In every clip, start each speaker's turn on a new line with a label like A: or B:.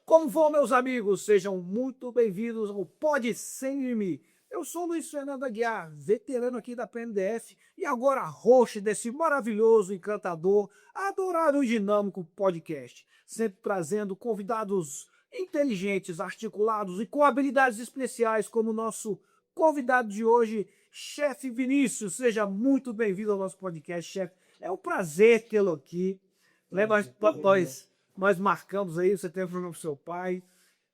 A: Como vão, meus amigos? Sejam muito bem-vindos ao Pode Sem Mimimi. Eu sou o Luiz Fernando Aguiar, veterano aqui da PNDF e agora host desse maravilhoso, encantador, adorável e dinâmico podcast, sempre trazendo convidados inteligentes, articulados e com habilidades especiais, como o nosso convidado de hoje, chefe Vinícius. Seja muito bem-vindo ao nosso podcast, chefe. É um prazer tê-lo aqui. Nós marcamos aí, você teve um problema com seu pai,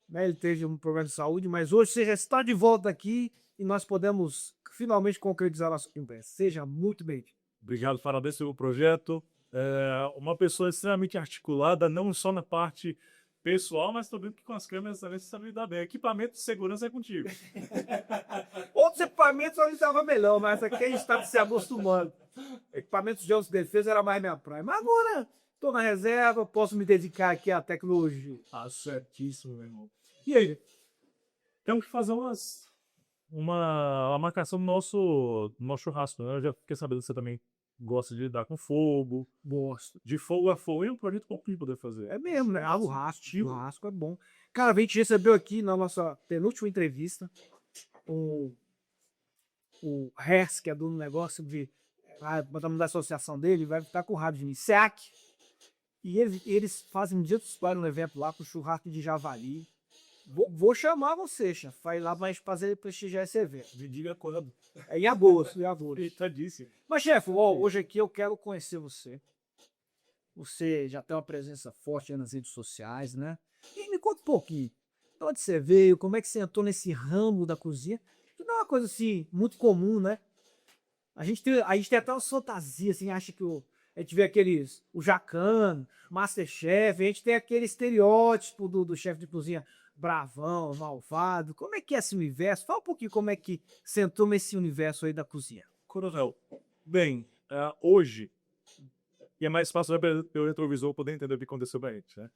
A: né? Ele teve um problema de saúde, mas hoje você já está de volta aqui e nós podemos finalmente concretizar nossa conversa. Seja muito bem-vindo.
B: Obrigado, parabéns pelo projeto. Uma pessoa extremamente articulada, não só na parte pessoal, mas também com as câmeras também você sabe lidar bem. Equipamento de segurança é contigo.
A: Outros equipamentos eu estava melhor, mas aqui a gente está se acostumando. Equipamentos de autodefesa era mais minha praia. Mas agora estou na reserva, posso me dedicar aqui à tecnologia.
B: Ah, certíssimo, meu irmão. E aí? Temos que fazer uma marcação do nosso churrasco, né? Eu já fiquei sabendo que você também gosta de lidar com fogo.
A: Gosto.
B: De fogo a fogo. É um projeto pouquinho poder fazer.
A: É mesmo, né? Ah, churrasco é bom. Cara, a gente recebeu aqui na nossa penúltima entrevista o Hers, que é dono do negócio estamos da associação dele, vai estar com o rádio de mim, SEAC. E eles fazem um dia dos pais no evento lá com churrasco de javali. Vou chamar você, chefe. Vai lá pra gente fazer prestigiar esse evento.
B: Me diga quando.
A: É em agosto, em agosto.
B: Eita, disse.
A: Mas, chefe, hoje aqui eu quero conhecer você. Você já tem uma presença forte aí nas redes sociais, né? E me conta um pouquinho. De onde você veio? Como é que você entrou nesse ramo da cozinha? Isso não é uma coisa assim muito comum, né? A gente tem até uma fantasia, assim, acha que a gente vê o Jacan, Masterchef, a gente tem aquele estereótipo do chefe de cozinha bravão, malvado. Como é que é esse universo? Fala um pouquinho como é que você entrou nesse universo aí da cozinha.
B: Coronel, bem, hoje, e é mais fácil pelo retrovisor poder entender o que aconteceu pra gente, né?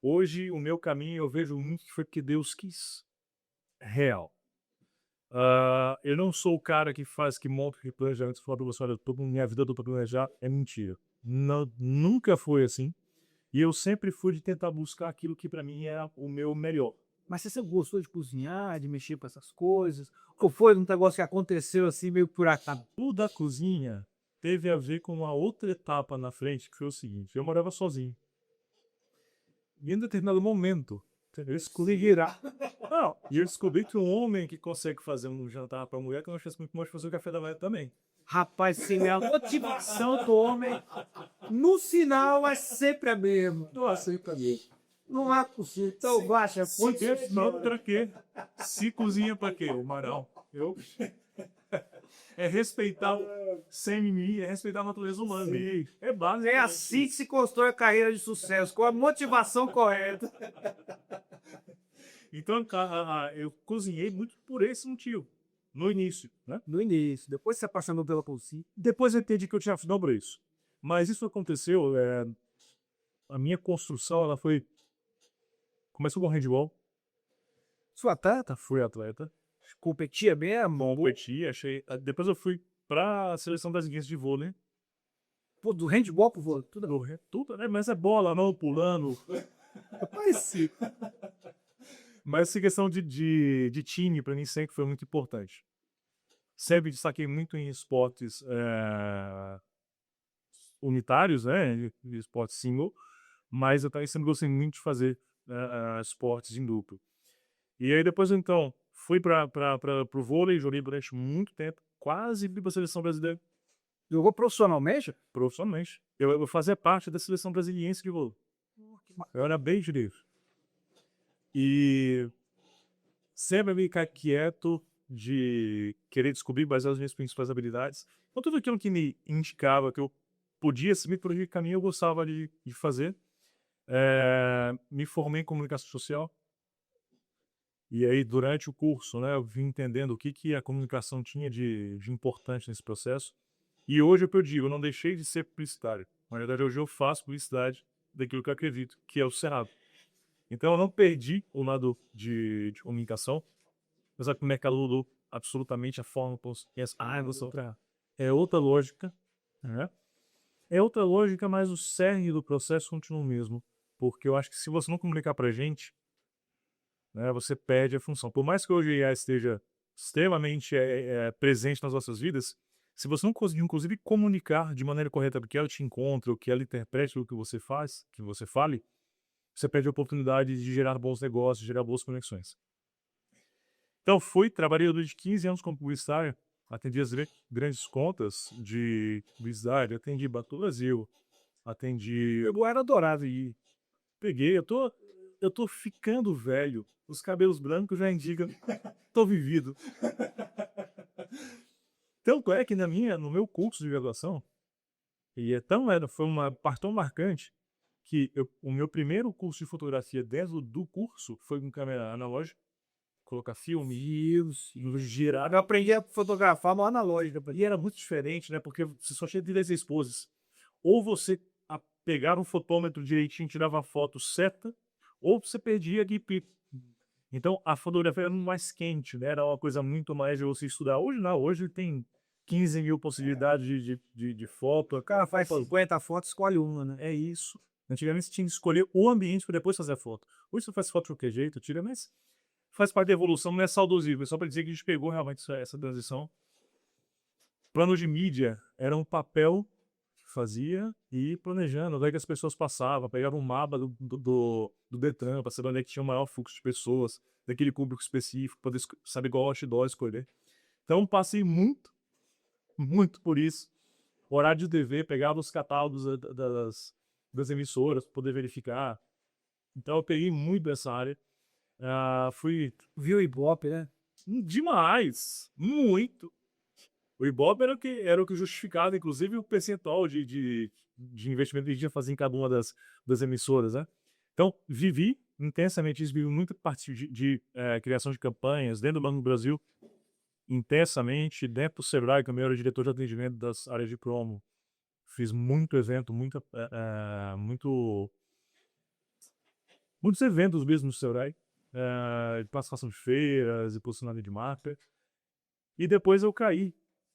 B: Hoje, o meu caminho, eu vejo muito que foi porque Deus quis. Real. Eu não sou o cara que monta, que planeja antes, fala pra você, olha, minha vida toda pra planejar, é mentira. Não, nunca foi assim. E eu sempre fui de tentar buscar aquilo que pra mim era o meu melhor.
A: Mas você gostou de cozinhar, de mexer com essas coisas? Ou foi um negócio que aconteceu assim meio por acaso?
B: O da cozinha teve a ver com uma outra etapa na frente, que foi o seguinte, eu morava sozinho. E em determinado momento, eu escolhi virar. Não, e eu descobri que um homem que consegue fazer um jantar pra mulher, que eu não achei muito bom de fazer o café da manhã também.
A: Rapaz, sim, é a motivação do homem no final é sempre a mesma.
B: Não sei pra mim.
A: Não é possível. Então, baixa,
B: Não, pra quê? Se cozinha pra quê, o Marão? Eu... É respeitar sem mimimi, é respeitar a natureza humana.
A: Sim.
B: É básico.
A: É assim que se constrói a carreira de sucesso, com a motivação correta.
B: Então, eu cozinhei muito por esse motivo. No início, né?
A: No início, depois se apaixonou pela cozinha.
B: Depois eu entendi que eu tinha final para isso. Mas isso aconteceu, a minha construção, ela foi... Começou com handball,
A: Sua atleta?
B: fui atleta,
A: Competia mesmo?
B: competi, achei... Depois eu fui para a seleção brasileira de vôlei.
A: Pô, do handball pro vôlei, tudo.
B: Tudo, né? Mas é bola, não pulando.
A: Rapaz, sim.
B: Mas essa questão de time, para mim, sempre foi muito importante. Sempre destaquei muito em esportes unitários, né? Esportes single. Mas eu também sempre gostei muito de fazer esportes em duplo. E aí depois, então, fui para o vôlei, joguei durante muito tempo. Quase fui para a seleção brasileira
A: Jogou profissionalmente?
B: profissionalmente. Eu fazia parte da seleção brasiliense de vôlei. Eu era bem direito. E sempre me ficar quieto de querer descobrir quais eram as minhas principais habilidades. Então, tudo aquilo que me indicava que eu podia seguir por aquele caminho, eu gostava de fazer. Me formei em comunicação social. E aí, durante o curso, né, eu vim entendendo o que a comunicação tinha de importante nesse processo. E hoje é o que eu digo, eu não deixei de ser publicitário. Na verdade, hoje eu faço publicidade daquilo que eu acredito, que é o Cerrado. Então, eu não perdi o lado de comunicação, mas como é que mudou absolutamente a forma como é outra lógica, né? É outra lógica, mas o cerne do processo continua o mesmo. Porque eu acho que se você não comunicar pra gente, né, você perde a função. Por mais que hoje a IA esteja extremamente presente nas nossas vidas, se você não conseguir, inclusive, comunicar de maneira correta o que ela te encontra, o que ela interprete o que você faz, que você fale, você perde a oportunidade de gerar bons negócios, gerar boas conexões. Então trabalhei durante 15 anos como publicitário, atendi as grandes contas de publicidade, atendi Banco do Brasil, atendi... Eu era adorado e peguei, eu tô ficando velho, os cabelos brancos já indicam, tô vivido. Tanto é que no meu curso de graduação, foi uma parte tão marcante, que o meu primeiro curso de fotografia dentro do curso foi com câmera analógica, colocar filme, girar.
A: Eu aprendi a fotografar no analógico.
B: E era muito diferente, né? Porque você só tinha 16 poses. Ou você pegava um fotômetro direitinho, tirava a foto certa, ou você perdia a DP. Então a fotografia era mais quente, né? Era uma coisa muito mais de você estudar. Hoje não, hoje tem 15 mil possibilidades de foto.
A: O cara faz 50 fotos, escolhe uma, né?
B: É isso. Antigamente você tinha que escolher o ambiente para depois fazer a foto. Hoje você faz foto de qualquer jeito, tira, mas faz parte da evolução, não é saudosismo, é só para dizer que a gente pegou realmente essa transição. Plano de mídia era um papel que fazia e ir planejando, onde é que as pessoas passavam, pegava um mapa do Detran para saber onde é que tinha o maior fluxo de pessoas, daquele público específico, poder saber qual outdoor escolher. Então passei muito por isso. Horário de TV, pegava os catálogos das emissoras para poder verificar. Então eu peguei muito essa área.
A: Viu o Ibope, né?
B: Demais, muito. O Ibope era o que justificava, inclusive, o percentual de investimento que a gente ia fazer em cada uma das emissoras, né? Então, vivi intensamente isso, vivi muita parte de criação de campanhas dentro do Banco do Brasil, intensamente, dentro do Sebrae, que eu era diretor de atendimento das áreas de promo. Fiz muito evento, muitos eventos mesmo no Sebrae, de participação de feiras e posicionamento de marca. E depois eu caí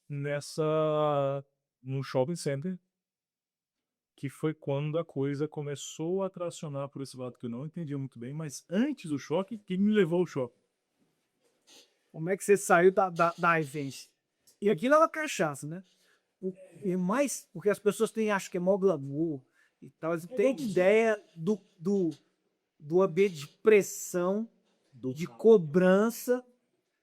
B: no shopping center, que foi quando a coisa começou a tracionar por esse lado que eu não entendia muito bem, mas antes do choque, quem me levou ao choque?
A: Como é que você saiu da vivência? E aquilo é uma cachaça, né? E mais, porque as pessoas acham que é mó glamour e tal, eles têm ideia do ambiente de pressão, de cobrança,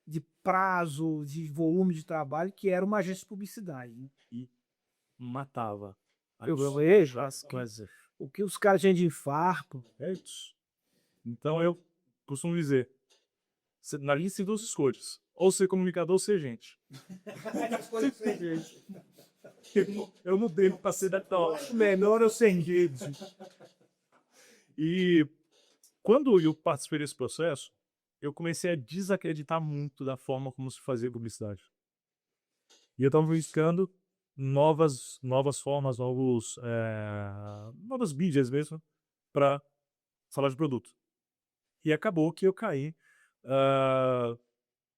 A: de prazo, de volume de trabalho, que era uma agência de publicidade, né?
B: E matava.
A: Eu vejo
B: As coisas.
A: o que os caras tinham de infarto.
B: Então eu costumo dizer, na lista tem duas escolhas, ou ser comunicador ou ser gente. Eu não devo para ser da tal.
A: Menor eu ser gente.
B: E quando eu participei desse processo, eu comecei a desacreditar muito da forma como se fazia publicidade. E eu estava buscando novas formas, novas mídias mesmo, para falar de produto. E acabou que eu caí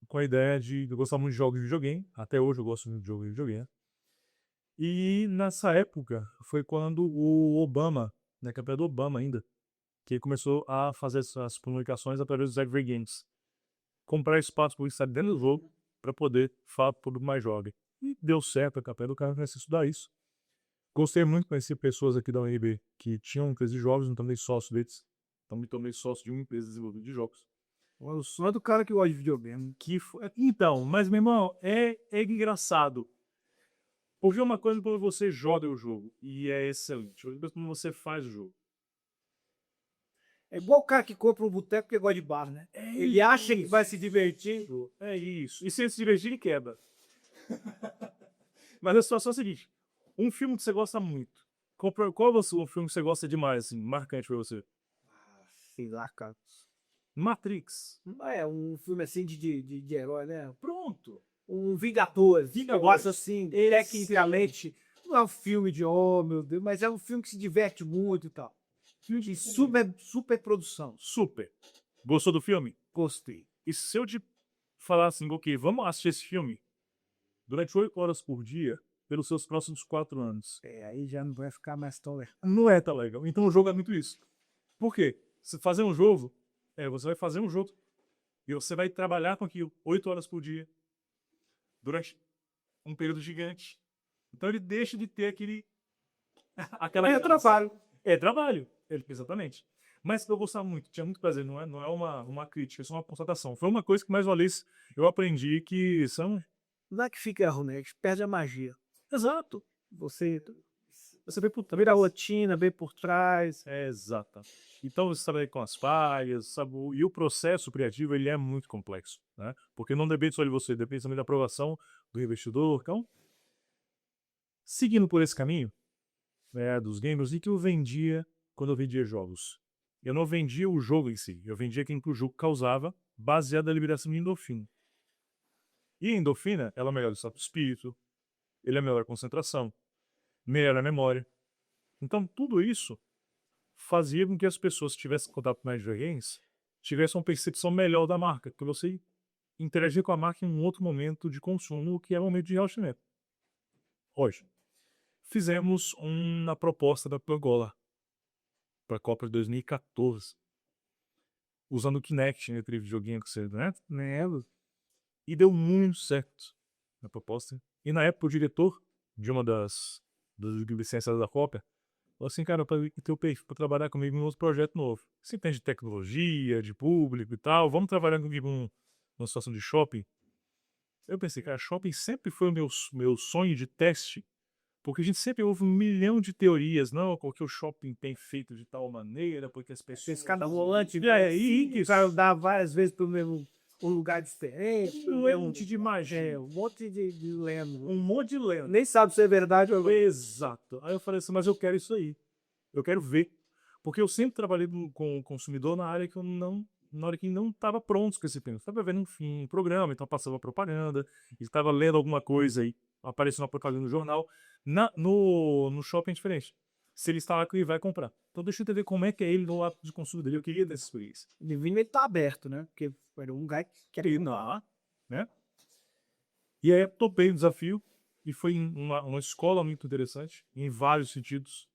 B: com a ideia de eu gostar muito de jogos de videogame. Até hoje eu gosto muito de jogos de videogame. E nessa época foi quando o Obama, né, campeão do Obama ainda, que ele começou a fazer essas comunicações através dos Adver Games. Comprar espaço publicitário dentro do jogo para poder falar para o público mais jovem. E deu certo, a campanha do cara comecei a estudar isso. Gostei muito de conhecer pessoas aqui da UNB que tinham empresa de jogos, não tornei sócio deles. Então me tornei sócio de uma empresa de desenvolvimento de jogos.
A: O sonho do cara que gosta de videogame.
B: Então, mas meu irmão, é engraçado. Porque uma coisa quando você joga o jogo e é excelente, outra coisa quando você faz o jogo.
A: É igual o cara que compra um boteco porque gosta de bar, né? Ele acha que vai se divertir.
B: É isso. E se ele se divertir, ele quebra. Mas a situação é a seguinte: um filme que você gosta muito. Qual é o filme que você gosta demais, assim, marcante pra você?
A: Sei lá, cara.
B: Matrix.
A: É um filme assim de herói, né?
B: Pronto.
A: Um Vingadores. Eu gosto assim, tecnicamente. Não é um filme de, oh meu Deus, mas é um filme que se diverte muito e tal. Filme de super produção.
B: Super. Gostou do filme?
A: Gostei.
B: E se eu te falar assim, ok, vamos assistir esse filme durante 8 horas por dia, pelos seus próximos 4 anos?
A: Aí já não vai ficar mais tão legal.
B: Não é tão legal. Então o jogo é muito isso. Por quê? Se fazer um jogo, você vai fazer um jogo E você vai trabalhar com aquilo 8 horas por dia, durante um período gigante. Então ele deixa de ter aquela
A: É
B: graça.
A: trabalho.
B: É trabalho, exatamente. Mas eu gostava muito, tinha muito prazer, não é uma crítica, é só uma constatação. Foi uma coisa que mais uma vez eu aprendi que são.
A: Não é que fica ruim, é que perde a magia.
B: Exato.
A: Você vê por vira a rotina, vê por trás.
B: Exato. Então você sabe com as falhas, sabe? E o processo criativo ele é muito complexo, né? Porque não depende só de você, depende também da aprovação do investidor. Então, seguindo por esse caminho, né, dos gamers, e que eu vendia quando eu vendia jogos. Eu não vendia o jogo em si, eu vendia aquilo que o jogo causava, baseado na liberação de endorfina. E a endorfina, ela melhora o estado do espírito, ele é melhor a concentração, melhora a memória. Então, tudo isso fazia com que as pessoas que tivessem contato com mais videogames tivessem uma percepção melhor da marca, que você interagir com a marca em um outro momento de consumo, que é o momento de relaxamento. Hoje, fizemos uma proposta da Angola para a Copa de 2014, usando o Kinect entre videogame que você, né?
A: Lembro.
B: E deu muito certo a proposta. E na época o diretor de uma das licenciadas da Copa falou assim, cara, para ter o perfil para trabalhar comigo em outro projeto novo. Você entende de tecnologia, de público e tal, vamos trabalhar comigo numa situação de shopping. Eu pensei, cara, shopping sempre foi o meu sonho de teste, porque a gente sempre ouve 1 milhão de teorias, não, porque o shopping tem feito de tal maneira, porque as pessoas...
A: Esse cada volante,
B: que
A: o cara dá várias vezes pro mesmo um lugar diferente.
B: um monte de magia,
A: Um monte de lenda.
B: um monte de lenda.
A: Nem sabe se é verdade ou não.
B: Exato. Aí eu falei assim, mas eu quero isso aí. Eu quero ver. Porque eu sempre trabalhei com o consumidor na área que eu não. Na hora que não estava pronto com esse pensamento. Estava vendo um programa, então passava propaganda, estava lendo alguma coisa aí, apareceu uma propaganda no jornal. No shopping é diferente. Se ele está lá, ele vai comprar. Então deixa eu entender como é que é ele no hábito de consumo dele. Eu queria dessa experiência.
A: O Divino ele tá aberto, né? Porque era um lugar que
B: Queria ir lá, né? E aí eu topei o desafio. E foi uma escola muito interessante, em vários sentidos.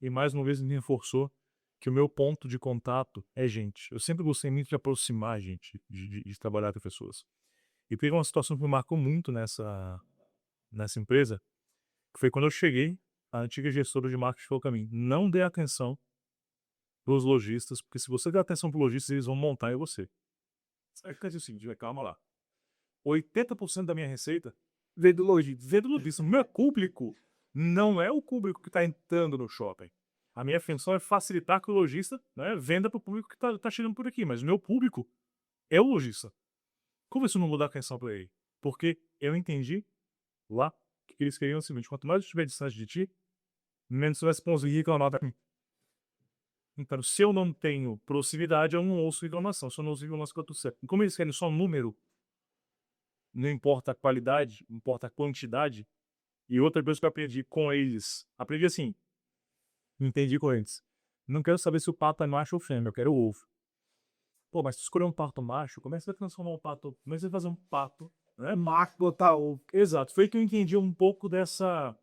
B: E mais uma vez me reforçou que o meu ponto de contato é gente. Eu sempre gostei muito de aproximar gente, de trabalhar com pessoas. E teve uma situação que me marcou muito nessa empresa, que foi quando eu cheguei, a antiga gestora de marketing falou para mim, não dê atenção pros lojistas, porque se você der atenção pros lojistas, eles vão montar em você. Aí eu disse o seguinte, calma lá. 80% da minha receita
A: veio do lojista.
B: vem do lojista. O meu público não é o público que está entrando no shopping. A minha função é facilitar que o lojista, né, venda para o público que está chegando por aqui. Mas o meu público é o lojista. Como isso não vou dar atenção para ele? Porque eu entendi lá que eles queriam o seguinte: quanto mais eu estiver distante de ti, menos você vai conseguir reclamar da mim. Então, se eu não tenho proximidade, eu não ouço reclamação. Se eu não ouço reclamação, eu estou certo. E como eles querem só número, não importa a qualidade, importa a quantidade. E outra coisa que eu aprendi com eles, aprendi assim, entendi com eles. Não quero saber se o pato é macho ou fêmea, eu quero o ovo. Pô, mas se escolher um pato macho, como é que você vai transformar um pato? Como é que você vai fazer um pato, né?
A: Marco botar ovo.
B: Exato, foi que eu entendi um pouco dessa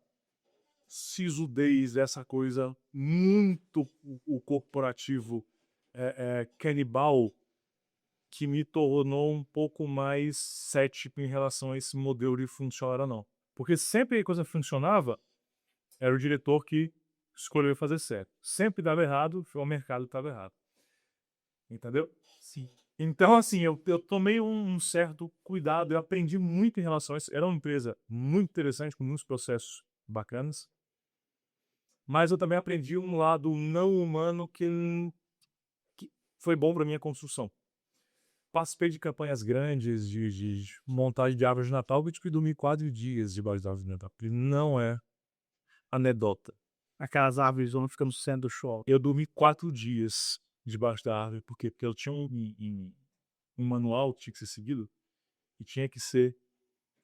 B: sisudez, dessa coisa muito o corporativo canibal, que me tornou um pouco mais cético em relação a esse modelo de funcionar ou não. Porque sempre que a coisa funcionava, era o diretor que escolheu fazer certo. Sempre dava errado, foi o mercado que estava errado. Entendeu?
A: Sim.
B: Então, assim, eu tomei um certo cuidado, eu aprendi muito em relação a isso. Era uma empresa muito interessante, com muitos processos bacanas. Mas eu também aprendi um lado não humano que foi bom para minha construção. Participei de campanhas grandes, de montagem de árvores de Natal, que eu tive que dormir 4 dias debaixo da árvore de Natal. Porque não é anedota.
A: Aquelas árvores vão ficando no centro do shopping.
B: Eu dormi 4 dias debaixo da árvore. Por quê? Porque eu tinha um manual que tinha que ser seguido e tinha que ser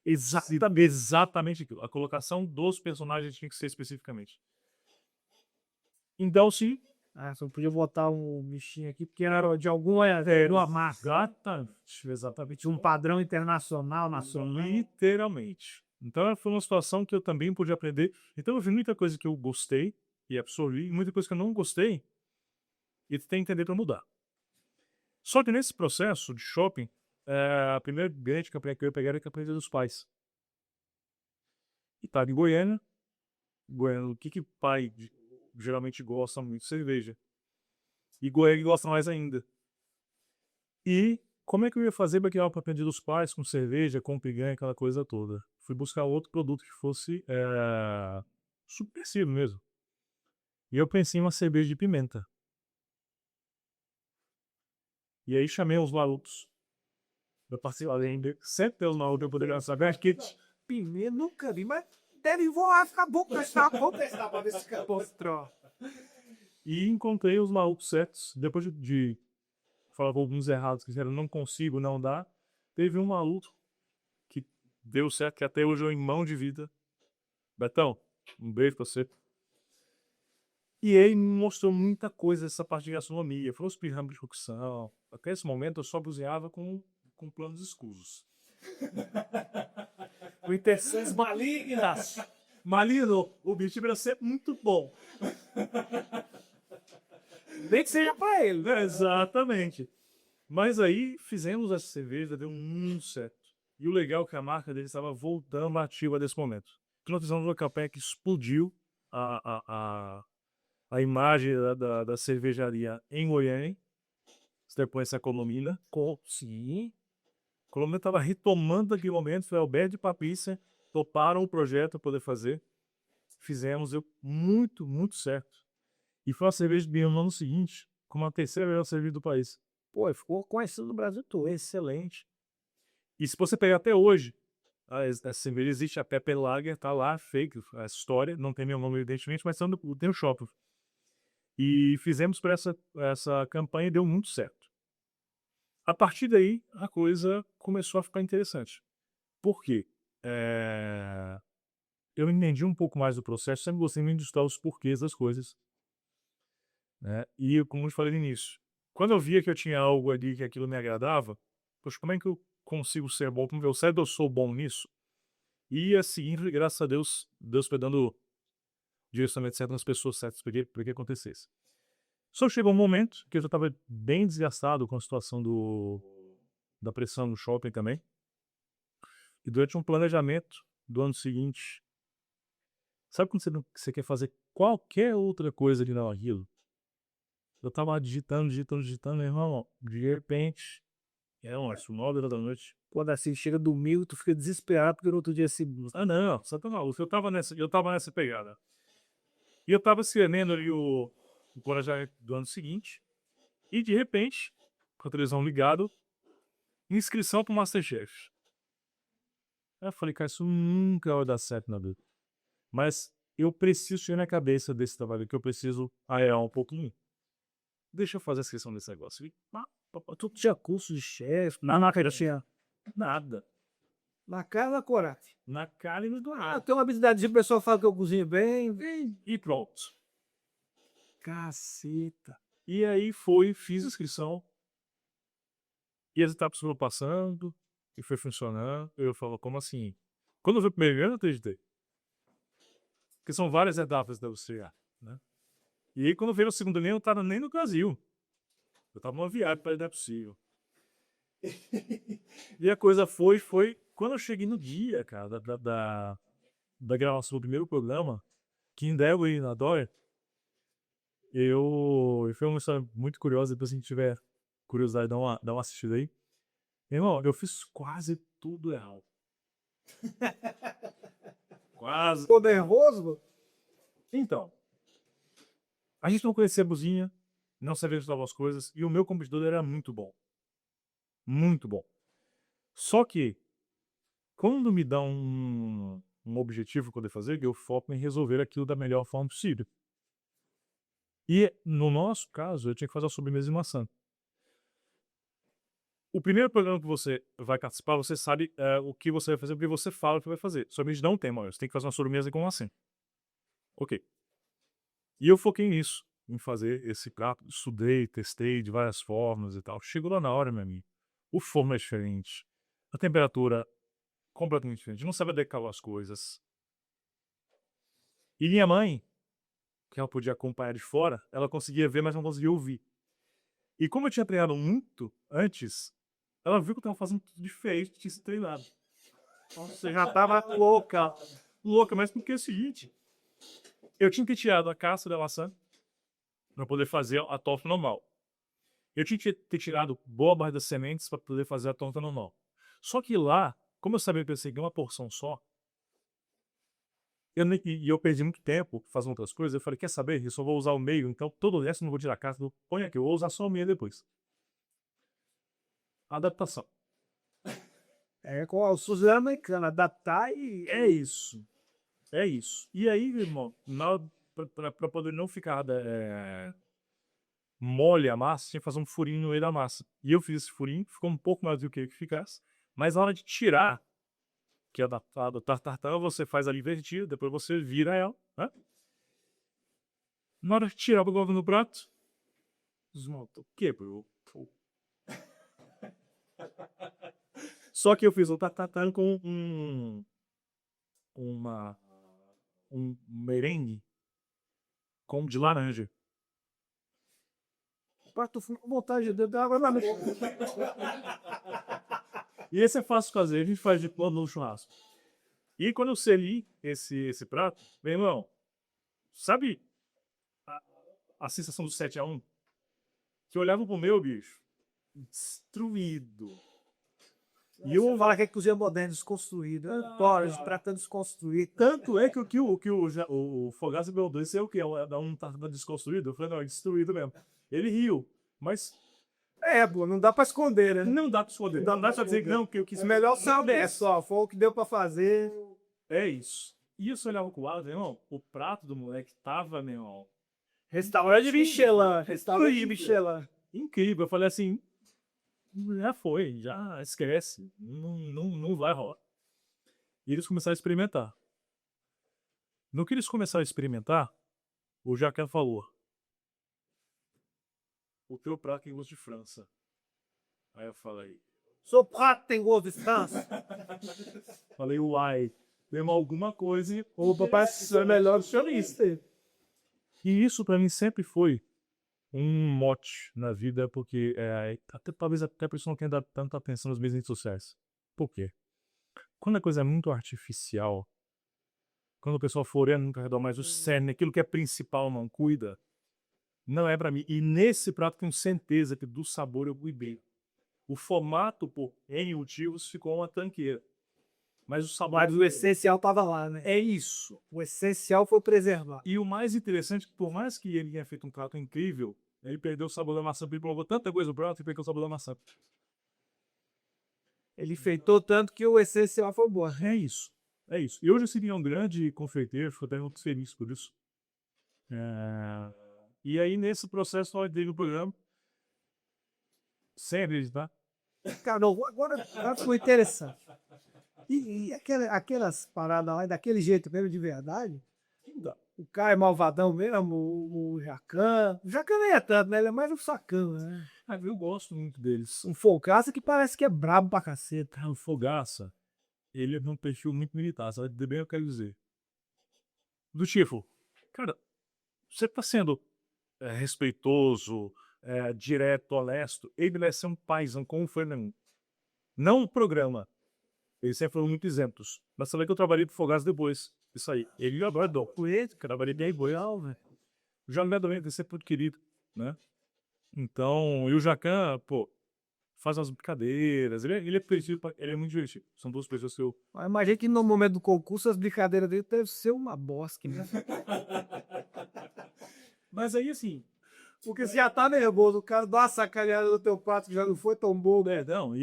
B: exatamente aquilo. A colocação dos personagens tinha que ser especificamente. Então, sim.
A: Ah, só podia botar um bichinho aqui, porque era de alguma marca.
B: Exatamente.
A: De um padrão internacional, nacional.
B: Literalmente. Então, foi uma situação que eu também pude aprender. Então, eu vi muita coisa que eu gostei e absorvi, e muita coisa que eu não gostei, e tu tem que entender para mudar. Só que nesse processo de shopping, a primeira grande campanha que eu ia pegar era a campanha Dia dos Pais. E estava em Goiânia. Goiânia, o que pai geralmente gosta muito? Cerveja. E Goiânia gosta mais ainda. E como é que eu ia fazer para criar uma campanha Dia dos Pais com cerveja, com picanha, aquela coisa toda? Fui buscar outro produto que fosse subversivo mesmo. E eu pensei em uma cerveja de pimenta. E aí chamei os malucos. Eu passei lá ainda, sempre pelo maluco eu poderia saber, acho que
A: Pimenta, nunca vi, mas deve voar, ficar bom testar. Vamos testar pra ver se fica bom esse troço.
B: E encontrei os malucos certos. Depois de falar com alguns errados que disseram não consigo, não dá, teve um maluco que deu certo, que até hoje é um irmão de vida. Betão, um beijo pra você. E ele me mostrou muita coisa dessa parte de gastronomia. Falou os pirâmides de cocção. Até esse momento eu só buzeava com planos escusos.
A: Com intenções malignas.
B: Malino, o objetivo era ser muito bom.
A: Nem que seja pra ele.
B: Exatamente. Mas aí fizemos essa cerveja, deu muito certo. E o legal é que a marca dele estava voltando ativa nesse momento. Então nós fizemos uma campanha que explodiu a imagem da cervejaria em Goiânia. Depois essa Colomina.
A: Sim.
B: A Colomina estava retomando aquele momento, foi Alberto e Papícia, toparam o projeto para poder fazer. Fizemos, deu muito, muito certo. E foi uma cerveja de no ano seguinte, como a terceira melhor cerveja do país.
A: Pô, ficou conhecido no Brasil todo.
B: Excelente. E se você pegar até hoje, a cerveja existe, a Pepper Lager, tá lá, fake, a história, não tem meu nome evidentemente, mas tem o shopping. E fizemos para essa campanha e deu muito certo. A partir daí, a coisa começou a ficar interessante. Por quê? Eu entendi um pouco mais do processo, sempre gostei muito de estudar os porquês das coisas. Né? E, como eu falei no início, quando eu via que eu tinha algo ali que aquilo me agradava, poxa, como é que eu consigo ser bom? Como eu sei, eu sou bom nisso. E assim, graças a Deus, Deus foi dando direcionamento certo nas pessoas certas para que acontecesse. Só chegou um momento que eu já estava bem desgastado com a situação da pressão no shopping também. E durante um planejamento do ano seguinte, sabe quando você quer fazer qualquer outra coisa de não aquilo? Eu tava digitando, meu irmão, de repente, umas 9 da noite.
A: Quando assim chega domingo, tu fica desesperado porque no outro dia se.
B: Ah, não, só tá maluco. Eu tava nessa pegada. E eu tava escrevendo ali o planejamento do ano seguinte, e de repente, com a televisão ligado, inscrição pro Masterchef. Aí eu falei, cara, isso nunca vai dar certo na vida. Mas eu preciso tirar na cabeça desse trabalho que eu preciso arear um pouquinho. Deixa eu fazer a inscrição desse negócio. E,
A: Tu tinha curso de chefe?
B: na
A: Eu tinha.
B: nada.
A: Na cara e na coragem.
B: Na cara e no do
A: Ah,
B: nada.
A: eu tenho uma habilidade de o pessoal fala que eu cozinho bem.
B: E pronto.
A: Caceta.
B: E aí fiz a inscrição. E as etapas foram passando. E foi funcionando. Eu falo, como assim? Quando eu vi o primeiro ano, eu acreditei. Porque são várias etapas da você chegar, né? E aí, quando veio o segundo ano, eu não tava nem no Brasil. Eu tava numa viagem para não é possível. E a coisa foi. Quando eu cheguei no dia, cara, da gravação do primeiro programa, que ainda é o Inador, foi uma história muito curiosa. Depois, se a gente tiver curiosidade, dá uma assistida aí. Meu irmão, eu fiz quase tudo errado. Quase.
A: Ficou nervoso, mano?
B: Então, a gente não conhecia a buzinha, não sabia ajustar as coisas, e o meu computador era muito bom. Muito bom. Só que, quando me dá um objetivo que eu poder fazer, eu foco em resolver aquilo da melhor forma possível. E, no nosso caso, eu tinha que fazer a sobremesa de maçã. O primeiro programa que você vai participar, você sabe o que você vai fazer, porque você fala o que vai fazer. Somente não tem, você tem que fazer uma sobremesa com maçã. Ok. E eu foquei nisso, em fazer esse prato. Estudei, testei de várias formas e tal. Chegou lá na hora, meu amigo. O forno é diferente. A temperatura completamente diferente. Não sabe adequar as coisas. E minha mãe, que ela podia acompanhar de fora, ela conseguia ver, mas não conseguia ouvir. E como eu tinha treinado muito antes, ela viu que eu tava fazendo tudo diferente, tinha se treinado. Nossa, você já tava louca. Louca, mas porque é o seguinte, eu tinha que tirar a casca da maçã para poder fazer a torta normal. Eu tinha que ter tirado boa parte das sementes para poder fazer a torta normal. Só que lá, como eu sabia que eu ia seguir uma porção só, eu perdi muito tempo fazendo outras coisas, eu falei, quer saber? Eu só vou usar o meio, então todo o resto eu não vou tirar a casca, põe aqui, eu vou usar só o meio depois. Adaptação.
A: É com a Suzana americana, adaptar e.
B: É isso. É isso. E aí, irmão, pra poder não ficar mole a massa, tinha que fazer um furinho no meio da massa. E eu fiz esse furinho, ficou um pouco mais do que eu queria que ficasse. Mas na hora de tirar, que é adaptado ao tartar, você faz ali invertido, depois você vira ela, né? Na hora de tirar o bagulho no prato, desmonta. Quebrou. Só que eu fiz o tartar com um merengue de laranja.
A: Parto fundo com vontade de beber água na boca.
B: E esse é fácil de fazer, a gente faz de plano no churrasco. E quando eu seli esse prato, meu irmão, sabe a sensação do 7-1? Que eu olhava pro meu, bicho, destruído.
A: E eu vou falar que é cozinha moderna, desconstruída. Bora, tratando de desconstruir.
B: Tanto é que o Fogaça me mandou, esse é o que? Dá um tartar desconstruído? Eu falei, não, é destruído mesmo. Ele riu, mas
A: É, pô, não dá pra esconder, né?
B: não dá pra esconder. Não dá pra dizer que não, que eu quis.
A: É melhor saber, é só, foi o que deu pra fazer.
B: É isso. E eu só olhava pro lado, meu irmão, o prato do moleque tava, meu irmão,
A: Restaurante Michelin, restaurante Michelin.
B: incrível. Eu falei assim, já foi, já esquece, não vai rolar. E eles começaram a experimentar. No que eles começaram a experimentar, o Jacan falou, o teu prato tem gosto de França. Aí eu falei,
A: Seu prato tem gosto de França?
B: uai, demos alguma coisa e...
A: O papai é melhor do senhorista.
B: E isso pra mim sempre foi um mote na vida, porque talvez até a pessoa não tenha dado tanta atenção nas minhas redes sociais. Por quê? Quando a coisa é muito artificial, quando o pessoal for olhando muito ao redor, mas o cerne, aquilo que é principal, não cuida, não é pra mim. E nesse prato tenho certeza que do sabor eu fui bem. O formato, por N motivos, ficou uma tanqueira. Mas o sabor...
A: Mas o essencial tava lá, né?
B: É isso.
A: O essencial foi preservar.
B: E o mais interessante é que, por mais que ele tenha feito um prato incrível, ele perdeu o sabor da maçã, porque ele provou tanta coisa no prato e perdeu o sabor da maçã.
A: Ele enfeitou tanto que o essencial foi bom.
B: É isso. É isso. E hoje eu seria um grande confeiteiro, fico até muito feliz por isso. E aí, nesse processo, nós teve o programa. Sem acreditar.
A: Cara, não, agora foi interessante. E aquelas paradas lá, daquele jeito mesmo, de verdade, o cara é malvadão mesmo, o Jacan. O Jacan nem é tanto, né? Ele é mais um sacão, né?
B: Eu gosto muito deles.
A: Um folgaça que parece que é brabo pra caceta.
B: O Fogaça, ele é um perfil muito militar, sabe? De bem eu quero dizer. Do tipo, cara, você tá sendo respeitoso, direto, honesto. Ele vai ser um paizão como foi nenhum. Não o programa. Eles sempre foram muito isentos. Mas você vê que eu trabalhei pro Fogaça depois. Isso aí. Ele agora dou com ele, trabalhei bem boial, velho. O João Neto também, sempre muito querido, né? Então, e o Jacan, pô, faz umas brincadeiras. Ele é divertido, ele é muito divertido. São duas pessoas que eu.
A: Mas imagina que no momento do concurso as brincadeiras dele devem ser uma bosta, né?
B: Mas aí, assim.
A: Porque você já tá nervoso, o cara dá uma sacaneada no teu prato que já não foi tão bom, né?
B: Não,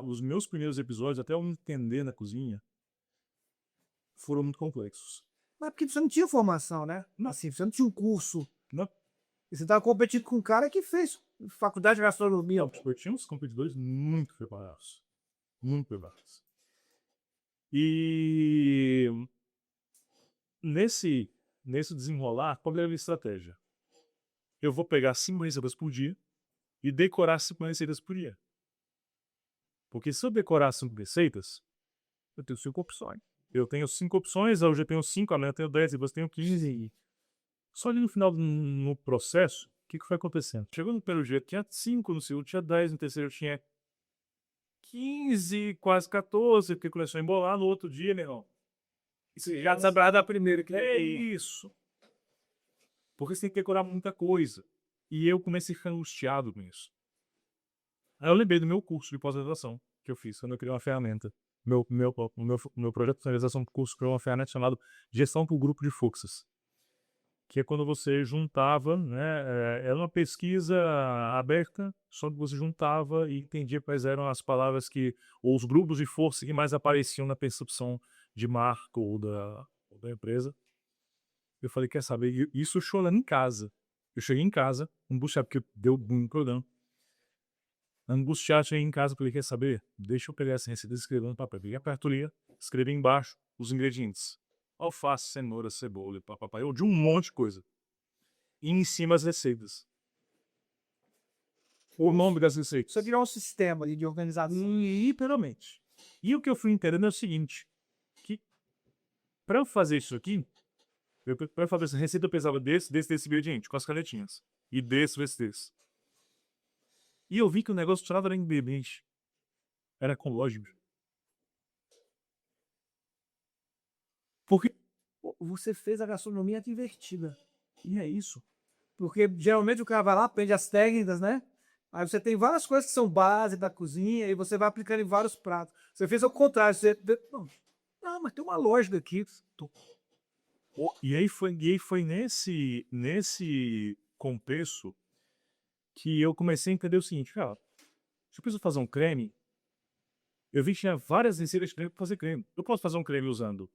B: os meus primeiros episódios, até eu me entender na cozinha, foram muito complexos.
A: Mas porque você não tinha formação, né? Assim, você não tinha um curso.
B: Não.
A: E você tava competindo com um cara que fez faculdade de gastronomia.
B: Eu tinha uns competidores muito preparados. Muito preparados. E nesse desenrolar, qual era a minha estratégia? Eu vou pegar 5 receitas por dia e decorar 5 receitas por dia. Porque se eu decorar 5 receitas, eu tenho 5 opções. Eu tenho 5 opções, hoje eu tenho 5, amanhã eu tenho 10, depois eu tenho 15. Só ali no final, no processo, que foi acontecendo? Chegou no primeiro dia, tinha 5, no segundo tinha 10, no terceiro tinha 15, quase 14, porque começou a embolar no outro dia, meu irmão.
A: Isso já sabe da primeira que
B: É isso. Porque você tem que decorar muita coisa. E eu comecei a ficar angustiado com isso. Aí eu lembrei do meu curso de pós-graduação que eu fiz, quando eu criei uma ferramenta. Meu projeto de finalização do curso criou uma ferramenta chamada Gestão por Grupo de Fluxos. Que é quando você juntava, né? Era uma pesquisa aberta, só que você juntava e entendia quais eram as palavras ou os grupos de força que mais apareciam na percepção de marca ou da empresa. Eu falei, quer saber? Isso chorando em casa. Eu cheguei em casa, angustiado, porque deu um programa. Angustiado, cheguei em casa, falei, quer saber? Deixa eu pegar essa receita e escrever no papel. Peguei a cartolina, escrevi embaixo os ingredientes. Alface, cenoura, cebola, papapá. Eu de um monte de coisa. E em cima as receitas. O nome das receitas.
A: Isso virou um sistema ali de organização.
B: Literalmente. E o que eu fui entendendo é o seguinte, que para eu fazer isso aqui, para fazer essa receita eu precisava desse ingrediente, com as canetinhas. E desse. E eu vi que o negócio funcionava era ingrediente. Era ecológico. Porque
A: Você fez a gastronomia invertida.
B: e é isso.
A: Porque geralmente o cara vai lá, aprende as técnicas, né? Aí você tem várias coisas que são base da cozinha e você vai aplicando em vários pratos. Você fez ao contrário. Não, mas tem uma lógica aqui.
B: E aí foi nesse contexto que eu comecei a entender o seguinte, cara, se eu preciso fazer um creme, eu vi que tinha várias receitas de creme para fazer creme. Eu posso fazer um creme usando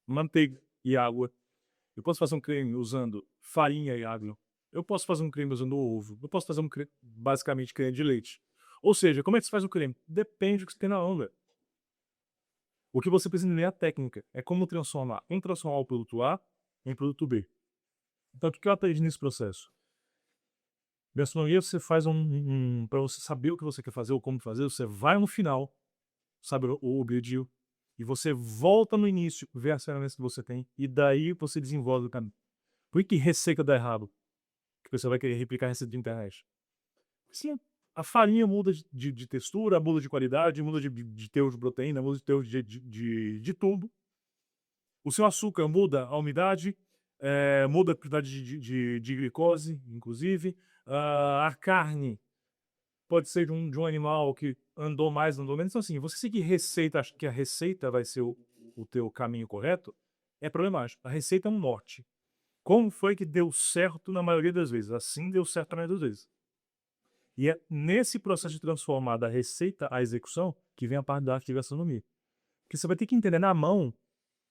B: manteiga e água. Eu posso fazer um creme usando farinha e água. Eu posso fazer um creme usando ovo. Eu posso fazer um creme, basicamente creme de leite. Ou seja, como é que você faz o creme? Depende do que você tem na onda. O que você precisa entender é a técnica. É como transformar o produto A em produto B. Então, o que eu aprendi nesse processo? Gastronomia, você faz para você saber o que você quer fazer ou como fazer, você vai no final, sabe o objetivo, e você volta no início, vê as ferramentas que você tem, e daí você desenvolve o caminho. Por que receita dá errado? Que você vai querer replicar a receita de internet. Sim, a farinha muda de textura, muda de qualidade, muda de teor de proteína, muda de teor de tudo. O seu açúcar muda a umidade, muda a quantidade de glicose, inclusive. A carne pode ser de um animal que andou mais, andou menos. Então, assim, você seguir receita, acha que a receita vai ser o teu caminho correto, é problemático. A receita é um norte. Como foi que deu certo na maioria das vezes? Assim deu certo na maioria das vezes. E é nesse processo de transformar da receita à execução que vem a parte da arte de gastronomia. Porque você vai ter que entender na mão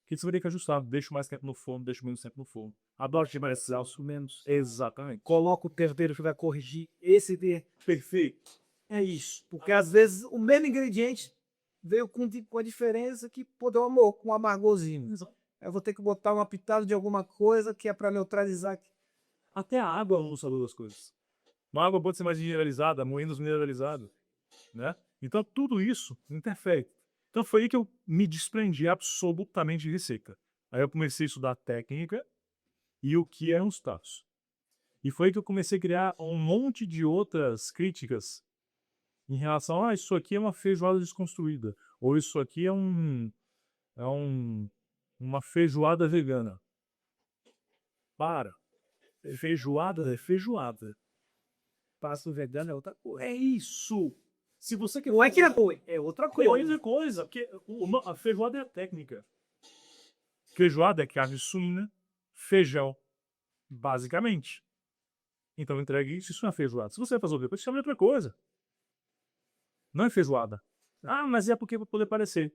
B: que você vai ter que ajustar. Deixa mais tempo no forno, deixa menos tempo no forno. A dose de mais alto, menos. Exatamente.
A: Coloca o tempero que vai corrigir esse de.
B: Perfeito.
A: É isso. Porque às vezes o mesmo ingrediente veio com a diferença que pô, deu amor, com um amargorzinho. Eu vou ter que botar uma pitada de alguma coisa que é para neutralizar.
B: Até a água não sabe das coisas. Uma água pode ser mais mineralizada, menos mineralizada, né? Então tudo isso interfere. Então foi aí que eu me desprendi absolutamente de receita. Aí eu comecei a estudar técnica e o que eram os taços. E foi aí que eu comecei a criar um monte de outras críticas em relação a isso aqui é uma feijoada desconstruída, ou isso aqui é uma feijoada vegana. Para. Feijoada é feijoada.
A: Passo vegano é outra coisa.
B: É isso. Se você quer.
A: Não é que é ruim, é outra coisa.
B: Coisa. Porque a feijoada é a técnica. Feijoada é carne suína, feijão, basicamente. Então entregue isso, isso não é feijoada. Se você vai fazer outra coisa, chama de outra coisa. Não é feijoada. Ah, mas é porque vai poder parecer.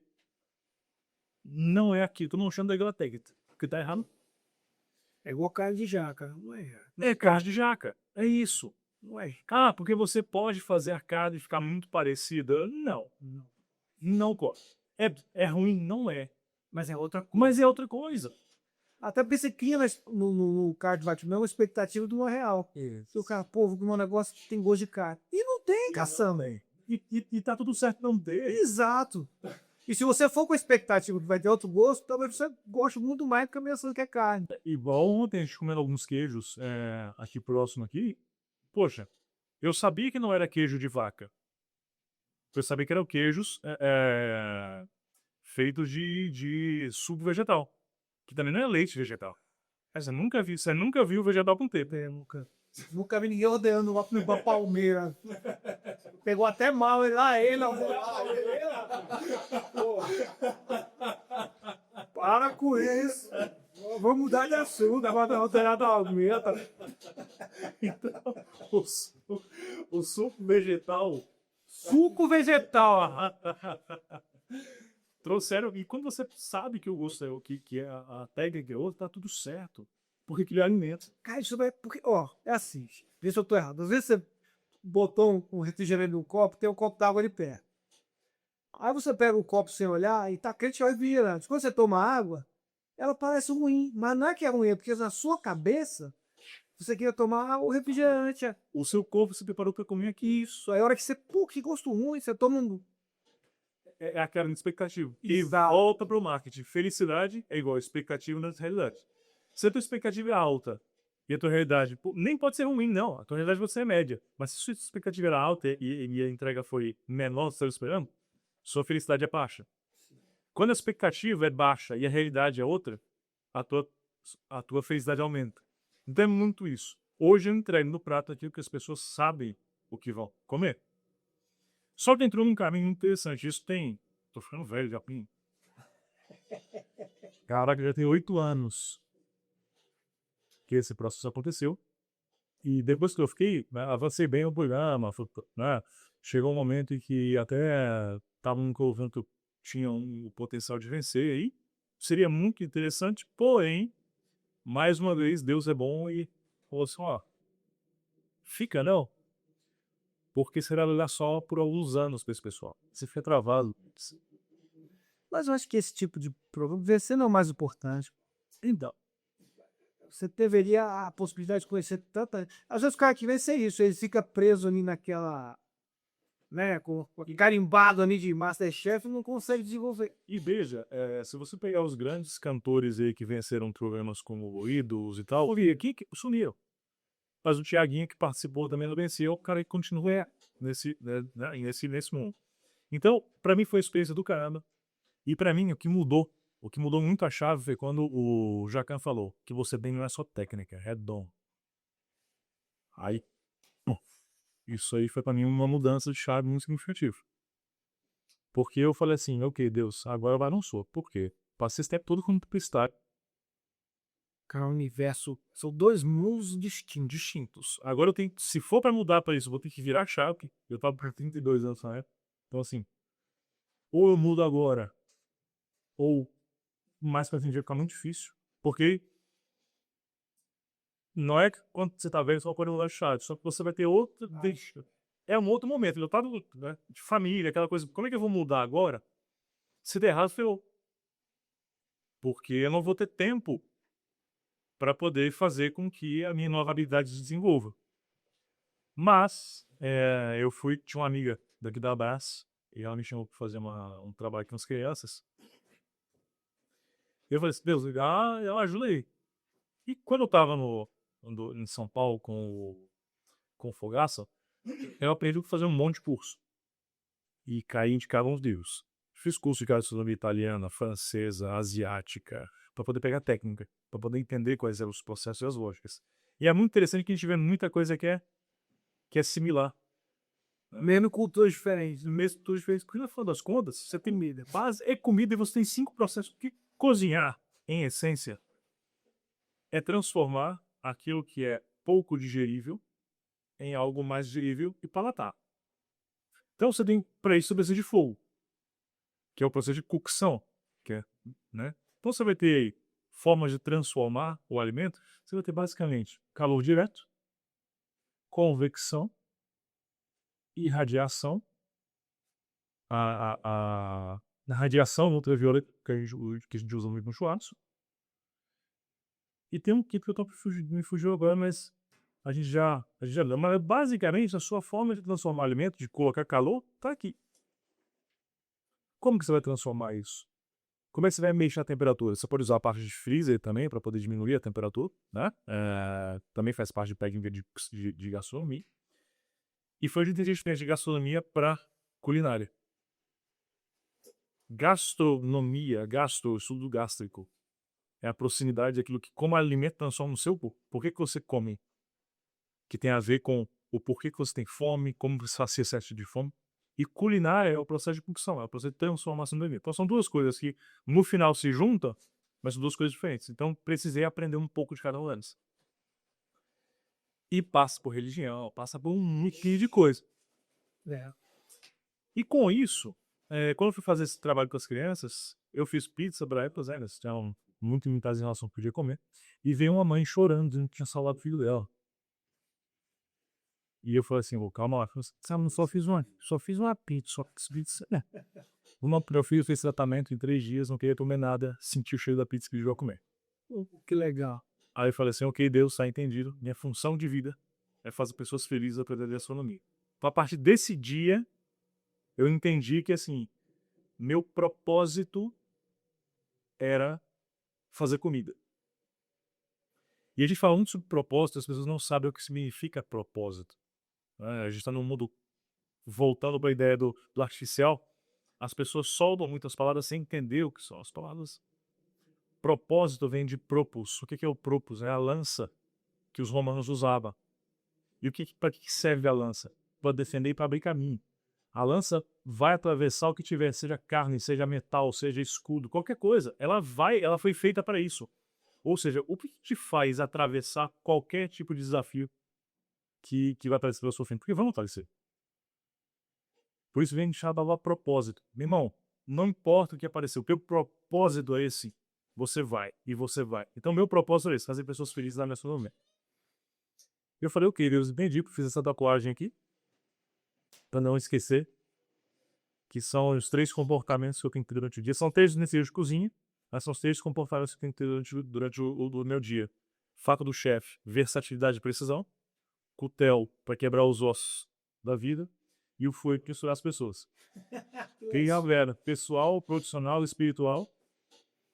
B: Não é aquilo. Tu não chama daquela técnica. Porque tá errado.
A: É igual carne de jaca, não é?
B: É carne de jaca. É isso.
A: Não é.
B: Ah, porque você pode fazer a carne ficar muito parecida. Não. Não pode. É ruim? Não é.
A: Mas é outra coisa.
B: Mas é outra coisa.
A: Até porque você cria no card vai uma expectativa do real. Se o cara, pô, vou comer um negócio que tem gosto de carne. E não tem, caçamba.
B: E tá tudo certo não ter.
A: Exato. E se você for com a expectativa que vai ter outro gosto, talvez você goste muito mais do que a minha que é carne.
B: Igual ontem a gente comendo alguns queijos aqui próximo aqui. poxa, eu sabia que não era queijo de vaca. Eu sabia que eram queijos feitos de suco vegetal, que também não é leite vegetal. Mas você nunca viu vegetal com T.
A: Nunca vi ninguém ordenando uma palmeira. Pegou até mal ele lá, ele. Para com isso. Vou mudar de assunto. Agora ordenar da palmeira.
B: Então, o suco vegetal
A: Suco vegetal.
B: trouxeram. E quando você sabe que o gosto é o que é a técnica é outra, tá tudo certo. Porque aquilo é alimento.
A: Cara, isso é porque, ó, é assim. Vê se eu tô errado. Às vezes você botou um refrigerante no copo, tem um copo d'água ali perto. Aí você pega o copo sem olhar e tá quente o refrigerante. Quando você toma água, ela parece ruim. Mas não é que é ruim, é porque na sua cabeça você queria tomar o refrigerante.
B: O seu corpo se preparou para comer aqui.
A: Isso. Aí a hora que você, pô, que gosto ruim, você toma um.
B: É aquela expectativa. E
A: Exato.
B: volta pro marketing. Felicidade é igual a expectativa na realidade. Se a tua expectativa é alta e a tua realidade nem pode ser ruim, não. A tua realidade pode ser média. Mas se a sua expectativa era alta e a entrega foi menor do que você estava esperando, sua felicidade é baixa. Quando a expectativa é baixa e a realidade é outra, a tua, a tua felicidade aumenta. Então é muito isso. Hoje eu entrego no prato aquilo que as pessoas sabem o que vão comer. Só que entrou num caminho interessante. Isso tem. Tô ficando velho já. Caraca, já tem 8 anos que esse processo aconteceu. E depois que eu fiquei, né, avancei bem no programa, né, chegou um momento em que até estavam colocando que eu tinha o potencial de vencer aí. Seria muito interessante, porém, mais uma vez, Deus é bom e falou assim, ó, fica não, porque será olhar só por alguns anos para esse pessoal. Você fica travado.
A: Mas eu acho que esse tipo de problema, vencer não é o mais importante.
B: Então,
A: Você deveria a possibilidade de conhecer tanta. Às vezes o cara que vence é isso, ele fica preso ali naquela. Né, carimbado ali de Masterchef e não consegue desenvolver.
B: e veja, se você pegar os grandes cantores aí que venceram programas como Ídolos e tal, ouvi aqui que sumiram. Mas o Thiaguinho que participou também não venceu, o cara que continua nesse mundo. Então, pra mim foi a experiência do caramba. E pra mim o que mudou muito a chave foi quando o Jacan falou que você tem não é só técnica, é dom. Aí, pum, isso aí foi pra mim uma mudança de chave muito significativa. Porque eu falei assim, ok, Deus, agora vai não sou. Por quê? Passei esse tempo todo como publicitário.
A: Cara, o universo. São dois mundos distintos.
B: Distintos. Agora eu tenho, se for pra mudar pra isso, eu vou ter que virar a chave. Eu tava com 32 anos na época. Então assim, ou eu mudo agora, ou mais pra frente vai ficar muito difícil. Porque não é que quando você tá velho só pode mudar a chave, só que você vai ter outra. É um outro momento. Eu tava, né, de família, aquela coisa. Como é que eu vou mudar agora? Se der errado, ferrou. Porque eu não vou ter tempo para poder fazer com que a minha nova habilidade se desenvolva. Mas eu tinha uma amiga daqui da Brás, e ela me chamou para fazer um trabalho com as crianças. Eu falei assim, Deus, ela ajuda aí. E quando eu tava em São Paulo com o Fogaça, eu aprendi a fazer um monte de curso. E caí indicava uns livros. Fiz curso de gastronomia italiana, francesa, asiática, para poder pegar técnica, para poder entender quais eram os processos e as lógicas. E é muito interessante que a gente vê muita coisa que é similar.
A: Mesmo culturas diferentes.
B: Mesmo culturas diferentes. Porque no final das contas, você tem base é comida e você tem 5 processos. Porque cozinhar, em essência, é transformar aquilo que é pouco digerível em algo mais digerível e palatável. Então você tem, para isso, você precisa de fogo, que é o processo de cocção, né? Então você vai ter aí formas de transformar o alimento. Você vai ter basicamente calor direto, convecção, irradiação, a radiação ultravioleta que a gente usa muito no churrasco. E tem um kit que me fugiu agora, mas a gente já leu. Mas basicamente a sua forma de transformar alimento, de colocar calor, tá aqui. Como que você vai transformar isso? Como é que você vai mexer a temperatura? Você pode usar a parte de freezer também para poder diminuir a temperatura, né? Também faz parte de técnica de gastronomia. E foi onde entendi a diferença de gastronomia para culinária. Gastronomia, estudo gástrico, é a proximidade daquilo que, como alimento transforma no seu corpo. Por que você come? Que tem a ver com o porquê que você tem fome, como você sacia excesso de fome. E culinária é o processo de cocção, é o processo de transformação do alimento. Então são duas coisas que no final se juntam, mas são duas coisas diferentes. Então precisei aprender um pouco de cada uma delas. E passa por religião, passa por um milhão de coisas.
A: É.
B: E com isso, quando eu fui fazer esse trabalho com as crianças, eu fiz pizza para elas, elas estavam muito limitadas em relação ao que podia comer. E veio uma mãe chorando, dizendo que tinha salvado o filho dela. E eu falei assim, calma lá. Sabe, só fiz uma pizza, só que pizza, né? Meu filho fez tratamento em 3 dias, não queria comer nada, sentiu o cheiro da pizza que ele ia comer.
A: Que legal.
B: Aí eu falei assim, ok, Deus, está entendido. Minha função de vida é fazer pessoas felizes através da gastronomia. Então, a partir desse dia, eu entendi que, assim, meu propósito era fazer comida. E a gente fala muito sobre propósito, as pessoas não sabem o que significa propósito. A gente está num mundo voltando para a ideia do artificial. As pessoas soldam muitas palavras sem entender o que são as palavras. Propósito vem de propus. O que é o propus? É a lança que os romanos usavam. E para que serve a lança? Para defender e para abrir caminho. A lança vai atravessar o que tiver, seja carne, seja metal, seja escudo, qualquer coisa. Ela foi feita para isso. Ou seja, o que te faz atravessar qualquer tipo de desafio que vai aparecer pela sua frente? Porque vão aparecer. Por isso vem de chamar propósito. Meu irmão, não importa o que apareceu, o teu propósito é esse. Você vai e você vai. Então, meu propósito é esse, fazer pessoas felizes na minha gastronomia. Eu falei, ok, Deus, entendi, fiz essa tatuagem aqui, para não esquecer, que são os 3 comportamentos que eu tenho que ter durante o dia. São 3 necessários de cozinha, mas são os 3 comportamentos que eu tenho que ter durante o meu dia. Faca do chefe, versatilidade e precisão. Cutel, para quebrar os ossos da vida. E o fogo para misturar as pessoas. Quem galera, pessoal, profissional, espiritual,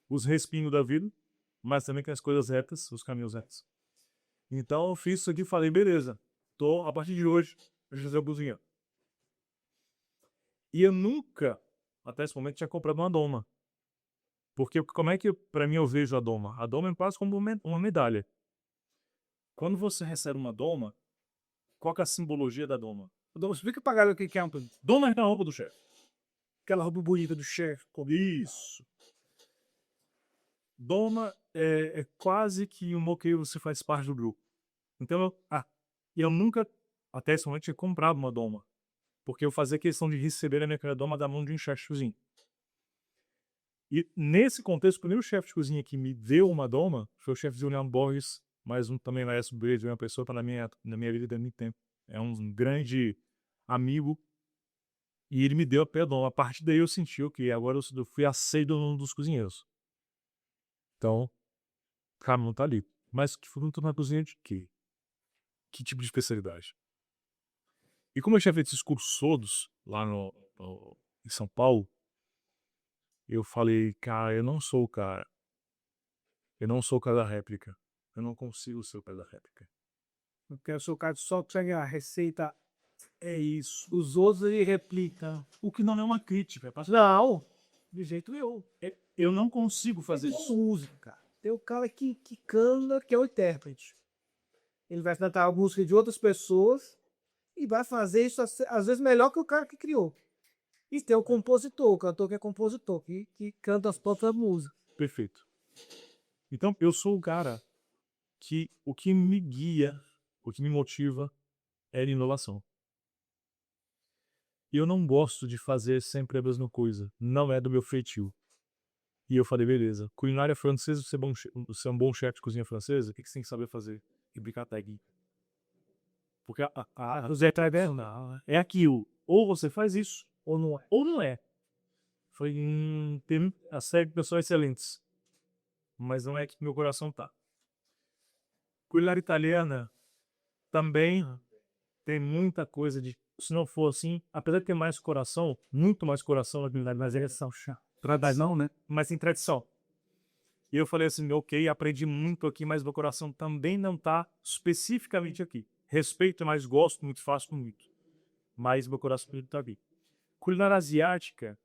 B: os respingos da vida, mas também com as coisas retas, os caminhos retos. Então eu fiz isso aqui e falei, beleza, a partir de hoje, eu já sei cozinhar. E eu nunca, até esse momento, tinha comprado uma doma. Porque como é que, pra mim, eu vejo a doma? A doma é quase como uma medalha. Quando você recebe uma doma, qual que é a simbologia da doma?
A: Explica pra galera o que é um
B: Doma é a roupa do chefe.
A: aquela roupa bonita do chefe.
B: Isso. Doma é quase que um que você faz parte do grupo. Então, eu nunca, até esse momento, tinha comprado uma doma. Porque eu fazia questão de receber a minha doma da mão de um chefe de cozinha. E nesse contexto, o primeiro chefe de cozinha que me deu uma doma foi o chefe Julian Borges, mais um também maestro de uma pessoa para na minha vida de muito tempo. É um grande amigo. E ele me deu a doma. A partir daí eu senti que agora eu fui aceito num dos cozinheiros. Então, o caminho tá ali. Mas que foi muito na cozinha de quê? Que tipo de especialidade? E como eu tinha feito esses cursos todos lá em São Paulo, eu falei, cara, eu não sou o cara. Eu não sou o cara da réplica. Eu não consigo ser o cara da réplica.
A: Porque o seu cara só segue a receita,
B: É isso.
A: os outros ele replica.
B: O que não é uma crítica.
A: Não, de jeito nenhum.
B: Eu não consigo fazer
A: Tem
B: isso.
A: música, cara. Tem o cara que canta, que é o intérprete. Ele vai cantar a música de outras pessoas e vai fazer isso às vezes melhor que o cara que criou. E tem o compositor, o cantor que é compositor, que canta as próprias músicas.
B: Perfeito. Então, eu sou o cara que o que me guia, o que me motiva é a inovação. E eu não gosto de fazer sempre a mesma coisa. Não é do meu feitio. E eu falei, beleza, culinária francesa, você é um bom chefe de cozinha francesa, o que você tem que saber fazer? Replicar tag. Porque a receita é aquilo. Ou você faz isso,
A: Ou não é?
B: ou não é. Foi tem a série de pessoas excelentes. Mas não é que meu coração tá. Culinária italiana também tem muita coisa de. Se não for assim, apesar de ter mais coração, muito mais coração na culinária, mas é salchá.
A: Tradição, né?
B: mas tem tradição. E eu falei assim, ok, aprendi muito aqui, mas meu coração também não tá especificamente aqui. Respeito, mas gosto muito, faço muito. Mas meu coração não tá aqui. Culinária asiática,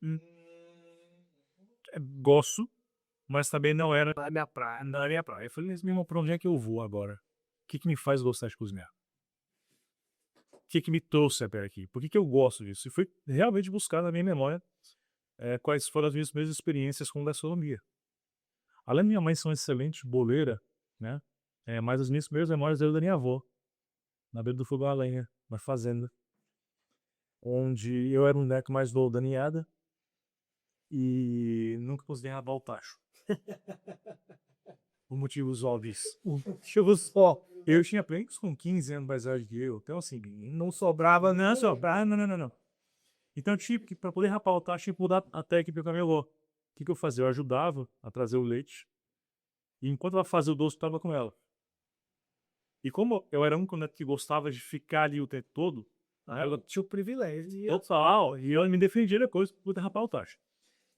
B: hum, gosto, mas também não era
A: Não é minha praia.
B: na minha praia. Eu falei, meu irmão, pra onde é que eu vou agora? O que me faz gostar de cozinhar? O que me trouxe até aqui? Por que eu gosto disso? E fui realmente buscar na minha memória quais foram as minhas primeiras experiências com gastronomia. Além da minha mãe ser uma excelente boleira, né? Mas as minhas primeiras memórias eram da minha avó, na beira do fogo a lenha, na fazenda, onde eu era o neto mais novo da ninhada e nunca consegui rabar o tacho. Por motivos óbvios.
A: Deixa só.
B: Eu tinha apenas com 15 anos mais velho que eu, então assim,
A: Não sobrava,
B: não sobrava, não. Então eu tive que, pra poder rapar o tacho, tinha que mudar a técnica com a minha avó. O que eu fazia? Eu ajudava a trazer o leite, e enquanto ela fazia o doce, eu tava com ela. E como eu era um único neto que gostava de ficar ali o tempo todo, ela
A: tinha o privilégio.
B: total, e ela me defendia depois por poder rapar o tacho.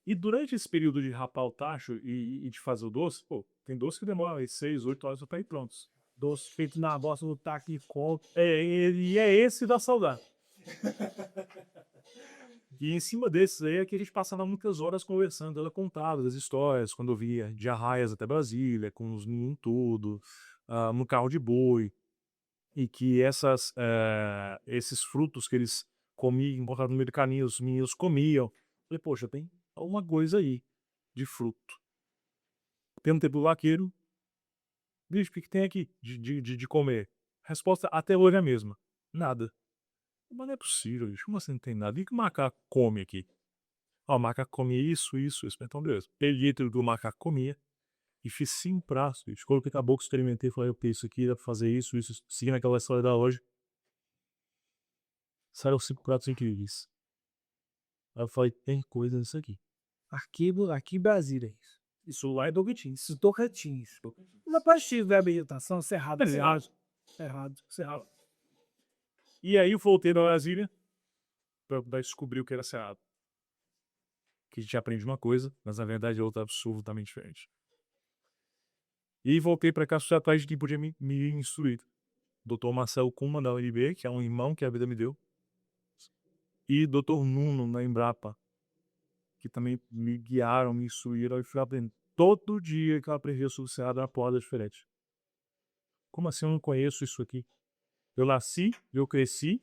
B: E durante esse período de rapar o tacho e de fazer o doce, pô, tem doce que demora 6, 8 horas pra ir prontos.
A: Doce feito na bosta do taco e coco.
B: E é esse da saudade. E em cima desses aí é que a gente passava muitas horas conversando. Ela contava das histórias, quando eu via de Arraias até Brasília, com os meninos tudo, no carro de boi. E que esses frutos que eles comiam, botavam no meio do caminho, os meninos comiam. Falei, poxa, tem alguma coisa aí de fruto. Tem um tempo vaqueiro, bicho, o que tem aqui de comer? Resposta até hoje é a mesma. Nada. Mas não é possível, bicho. Como assim não tem nada? E o que o macaco come aqui? Ó, o macaco comia isso. Então, beleza. Peguei tudo que o macaco comia e fiz 5 pratos, bicho. Coloquei na boca, experimentei, falei, ok, isso aqui dá pra fazer isso. Seguindo aquela história da loja. Saíram 5 pratos incríveis. Aí eu falei, tem coisa nisso aqui.
A: Aqui em Brasília, isso.
B: Isso lá é Tocantins.
A: Isso, Tocantins. Na parte da habilitação, Cerrado.
B: Errado.
A: Errado.
B: Cerrado. E aí eu voltei pra Brasília pra descobrir o que era Cerrado. Que a gente aprende uma coisa, mas na verdade é outra absolutamente diferente. E voltei pra cá só atrás de quem podia me instruir. Dr. Marcelo Kuma, da UNB, que é um irmão que a vida me deu. E Dr. Nuno, na Embrapa, que também me guiaram, me instruíram e fui aprendendo. Todo dia que eu aprendia sobre o Cerrado era uma porrada diferente. Como assim eu não conheço isso aqui? Eu nasci, eu cresci,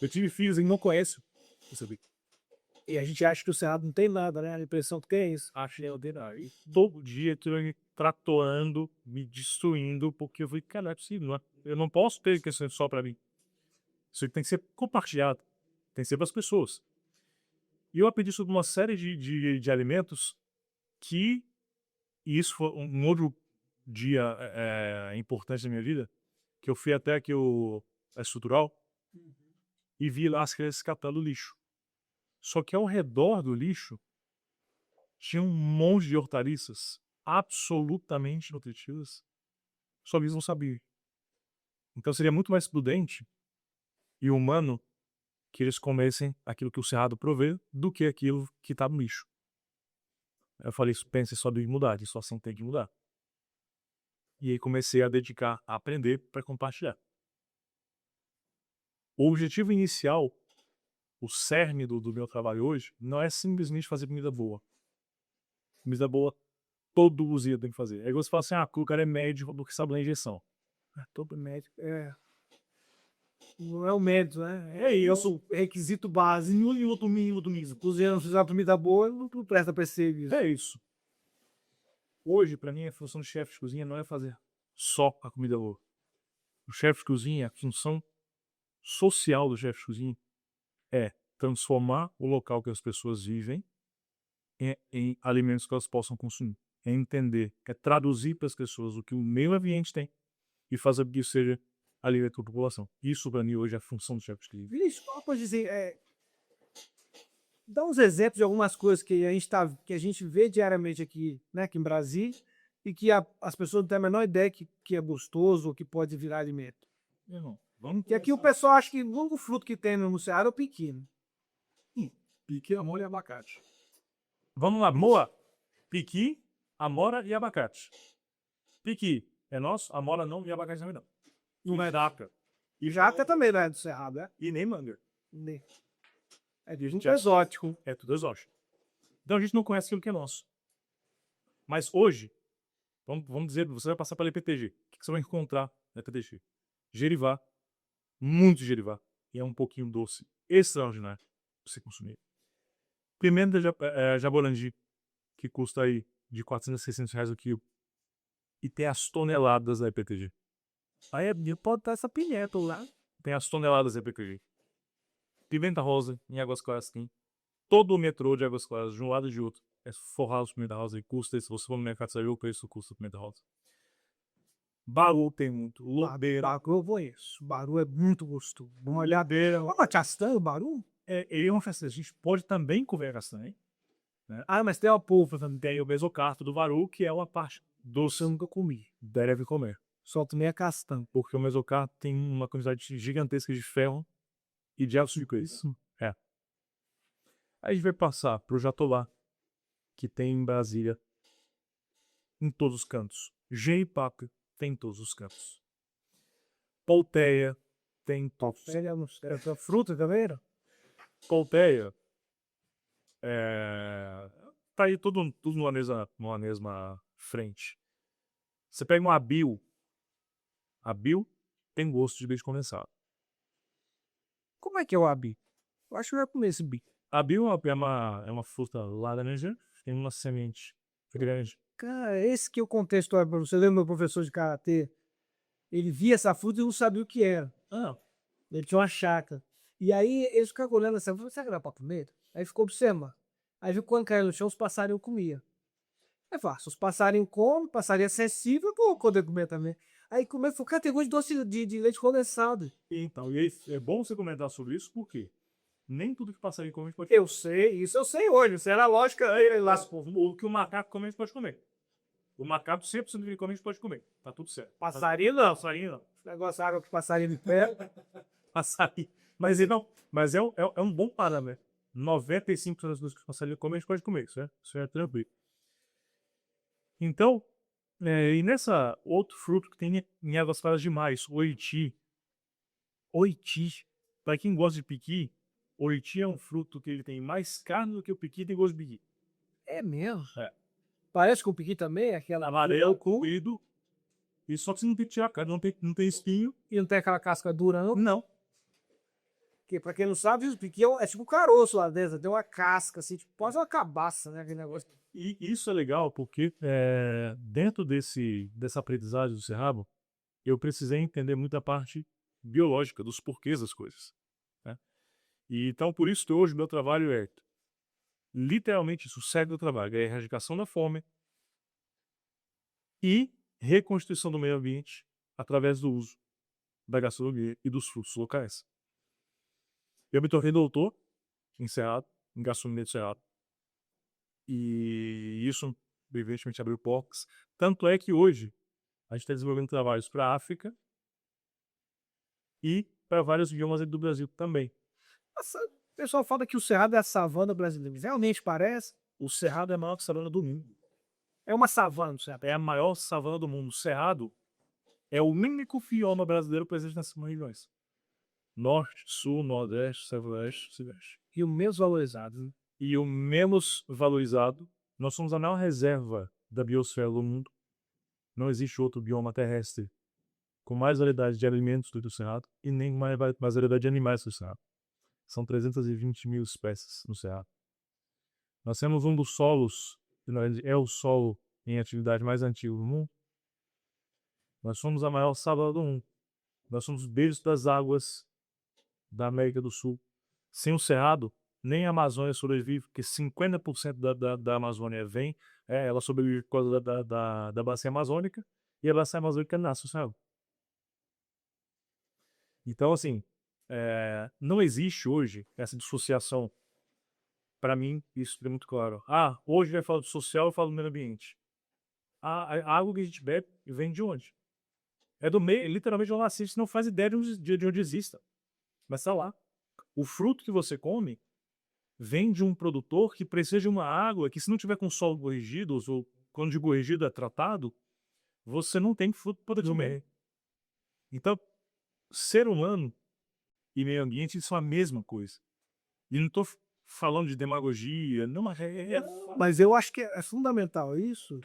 B: eu tive filhos e não conheço isso aqui.
A: E a gente acha que o Cerrado não tem nada, né? A impressão que tem é isso.
B: Achei ordinário. E todo dia eu tô me tratorando, me destruindo, porque eu falei, cara, não é possível, não é? Eu não posso ter questão só pra mim. Isso tem que ser compartilhado. Tem que ser para as pessoas. E eu aprendi sobre uma série de alimentos que, e isso foi um outro dia importante da minha vida, que eu fui até aqui o estrutural e vi lá as crianças catando lixo. Só que ao redor do lixo tinha um monte de hortaliças absolutamente nutritivas, só eles não sabiam. Então seria muito mais prudente e humano que eles comessem aquilo que o Cerrado provê do que aquilo que está no lixo. Eu falei, pense só de mudar, de situação tem que mudar. E aí comecei a dedicar a aprender para compartilhar. O objetivo inicial, o cerne do meu trabalho hoje, não é simplesmente fazer comida boa. Comida boa, todo os dias tem que fazer. Aí você fala assim, o cara é médico porque sabe da injeção.
A: Todo médico não é o médico, né? É isso, requisito base. E outro domingo. Cozinhando, se fizer uma comida boa, não presta pra ser isso.
B: É isso. Hoje, para mim, a função de chefe de cozinha não é fazer só a comida boa. O chefe de cozinha, a função social do chefe de cozinha é transformar o local que as pessoas vivem em alimentos que elas possam consumir. É entender, é traduzir para as pessoas o que o meio ambiente tem e fazer que isso seja alimento para a população. Isso, para mim, hoje é a função do chefe de cozinha.
A: Vinícius, só pra dizer, dá uns exemplos de algumas coisas que a gente vê diariamente aqui, né, aqui em Brasília, e que as pessoas não têm a menor ideia que é gostoso ou que pode virar alimento.
B: Irmão, vamos
A: Que aqui o pessoal acha que o único fruto que tem no Ceará é o pequeno.
C: Piqui, amora e abacate.
B: Vamos lá, moa, piqui, amora e abacate. Piqui é nosso, amora não e abacate também não. Não é daca.
A: E jaca também não é do Cerrado, né?
B: E nem manga.
A: É de
B: Já-
A: exótico.
B: É tudo exótico. Então a gente não conhece aquilo que é nosso. Mas hoje, vamos dizer, você vai passar pela EPTG. O que você vai encontrar na EPTG? Gerivá, muito gerivá. E é um pouquinho doce, extraordinário pra você consumir. Pimenta jaborandi, que custa aí de 400 a 600 reais o quilo. E tem as toneladas da EPTG.
A: Aí pode estar essa pimenta lá.
B: Tem as toneladas da EPTG. Pimenta rosa, em Águas Claras tem. Todo o metrô de Águas Claras, de um lado e de outro, é forrado de pimenta rosa e custa, se você for no mercado, você vai ver o preço custa pimenta rosa. Baru tem muito. Lobeira.
A: Baru eu conheço. Baru é muito gostoso. Uma olhadeira. Uma castanha, Baru?
B: Ele é uma festa. A gente pode também comer castanha.
A: Ah, mas tem uma polpa também.
B: Tem o mesocarpo do Baru, que é uma parte doce.
A: Eu nunca comi.
B: Deve comer.
A: Só tomei a castanha.
B: Porque o mesocarpo tem uma quantidade gigantesca de ferro e de ácido de
A: Isso.
B: É. Aí a gente vai passar pro Jatobá, que tem em Brasília, em todos os cantos. Jeripaca tem em todos os cantos. Polteia tem em todos os cantos.
A: Essa fruta também, não?
B: Polteia tá aí tudo numa mesma frente. Você pega um abil tem gosto de leite condensado.
A: Como é que é o abi? Eu acho que eu já comi esse bi.
B: Abil é uma fruta laranja, tem uma semente grande.
A: Cara, esse que eu contei a história pra você. Lembra meu professor de karatê? Ele via essa fruta e não sabia o que era.
B: Ah,
A: Ele tinha uma chácara. E aí eles ficavam olhando essa fruta, será que dá pra comer? Aí ficou observando. Aí viu que quando caiu no chão, os passarinhos comiam. Aí falou, se os passarinhos comem, passarinho é sensível, eu vou poder comer também. Aí comeu, falou, cara, tem gosto de doce de leite condensado.
B: então, e aí é bom você comentar sobre isso, porque nem tudo que passarinho come a gente pode
A: Eu sei, isso eu sei hoje. Isso era a lógica aí lá.
B: O que o macaco come a gente pode comer. O macaco 100% do que come a gente pode comer. Tá tudo certo.
A: Passarinho não.
B: Passarinho não.
A: Esse negócio de água que passarinho de pé.
B: Passarinho. Mas ele não. Mas é um bom parâmetro. 95% das coisas que o passarinho come a gente pode comer. Isso é tranquilo. Então, e nessa outro fruto que tem em Águas Claras demais, oiti. Oiti. Para quem gosta de piqui, oiti é um fruto que ele tem mais carne do que o piqui tem gosto de piqui.
A: É mesmo?
B: É.
A: Parece com o piqui também, aquela
B: Amarelo, comido. E só que você não tem que tirar a carne, não tem espinho.
A: e não tem aquela casca dura, não.
B: Não.
A: Que, pra quem não sabe, o piqui é tipo um caroço lá dentro, tem uma casca, assim, tipo, quase uma cabaça, né? Aquele negócio.
B: E isso é legal porque dentro dessa aprendizagem do Cerrado, eu precisei entender muita parte biológica, dos porquês das coisas. Né? E então, por isso que hoje meu trabalho é literalmente isso, o cerne do trabalho, é a erradicação da fome e reconstituição do meio ambiente através do uso da gastronomia e dos frutos locais. Eu me tornei doutor em Cerrado, em gastronomia de Cerrado. E isso, evidentemente, abriu portas. Tanto é que hoje a gente está desenvolvendo trabalhos para a África e para vários idiomas do Brasil também.
A: Nossa, o pessoal fala que o Cerrado é a savana brasileira. Realmente parece.
B: O Cerrado é a maior savana do mundo.
A: É uma savana, certo?
B: É a maior savana do mundo. O Cerrado é o único bioma brasileiro presente nessas regiões. Norte, Sul, Nordeste, Centro-Oeste, Sudeste.
A: E o menos valorizado, né?
B: E o menos valorizado, nós somos a maior reserva da biosfera do mundo. Não existe outro bioma terrestre com mais variedade de alimentos do que o Cerrado e nem mais variedade de animais do Cerrado. São 320 mil espécies no Cerrado. Nós temos um dos solos, que é o solo em atividade mais antigo do mundo. Nós somos a maior savana do mundo. Nós somos os beijos das águas da América do Sul. Sem o Cerrado, nem a Amazônia sobrevive, porque 50% da Amazônia ela sobrevive por causa da bacia amazônica, e a bacia amazônica nasce o Cerrado. Então, assim, não existe hoje essa dissociação. Para mim, isso é muito claro. Hoje vai falar do social, eu falo do meio ambiente. A água que a gente bebe vem de onde? É do meio, literalmente, onde nasce, você não faz ideia de onde exista. Mas tá lá. O fruto que você come vem de um produtor que precisa de uma água que, se não tiver com solo corrigido, ou quando de corrigido é tratado, você não tem fruto para comer. Então, ser humano e meio ambiente são a mesma coisa. E não estou falando de demagogia, não, mas
A: Mas eu acho que é fundamental isso,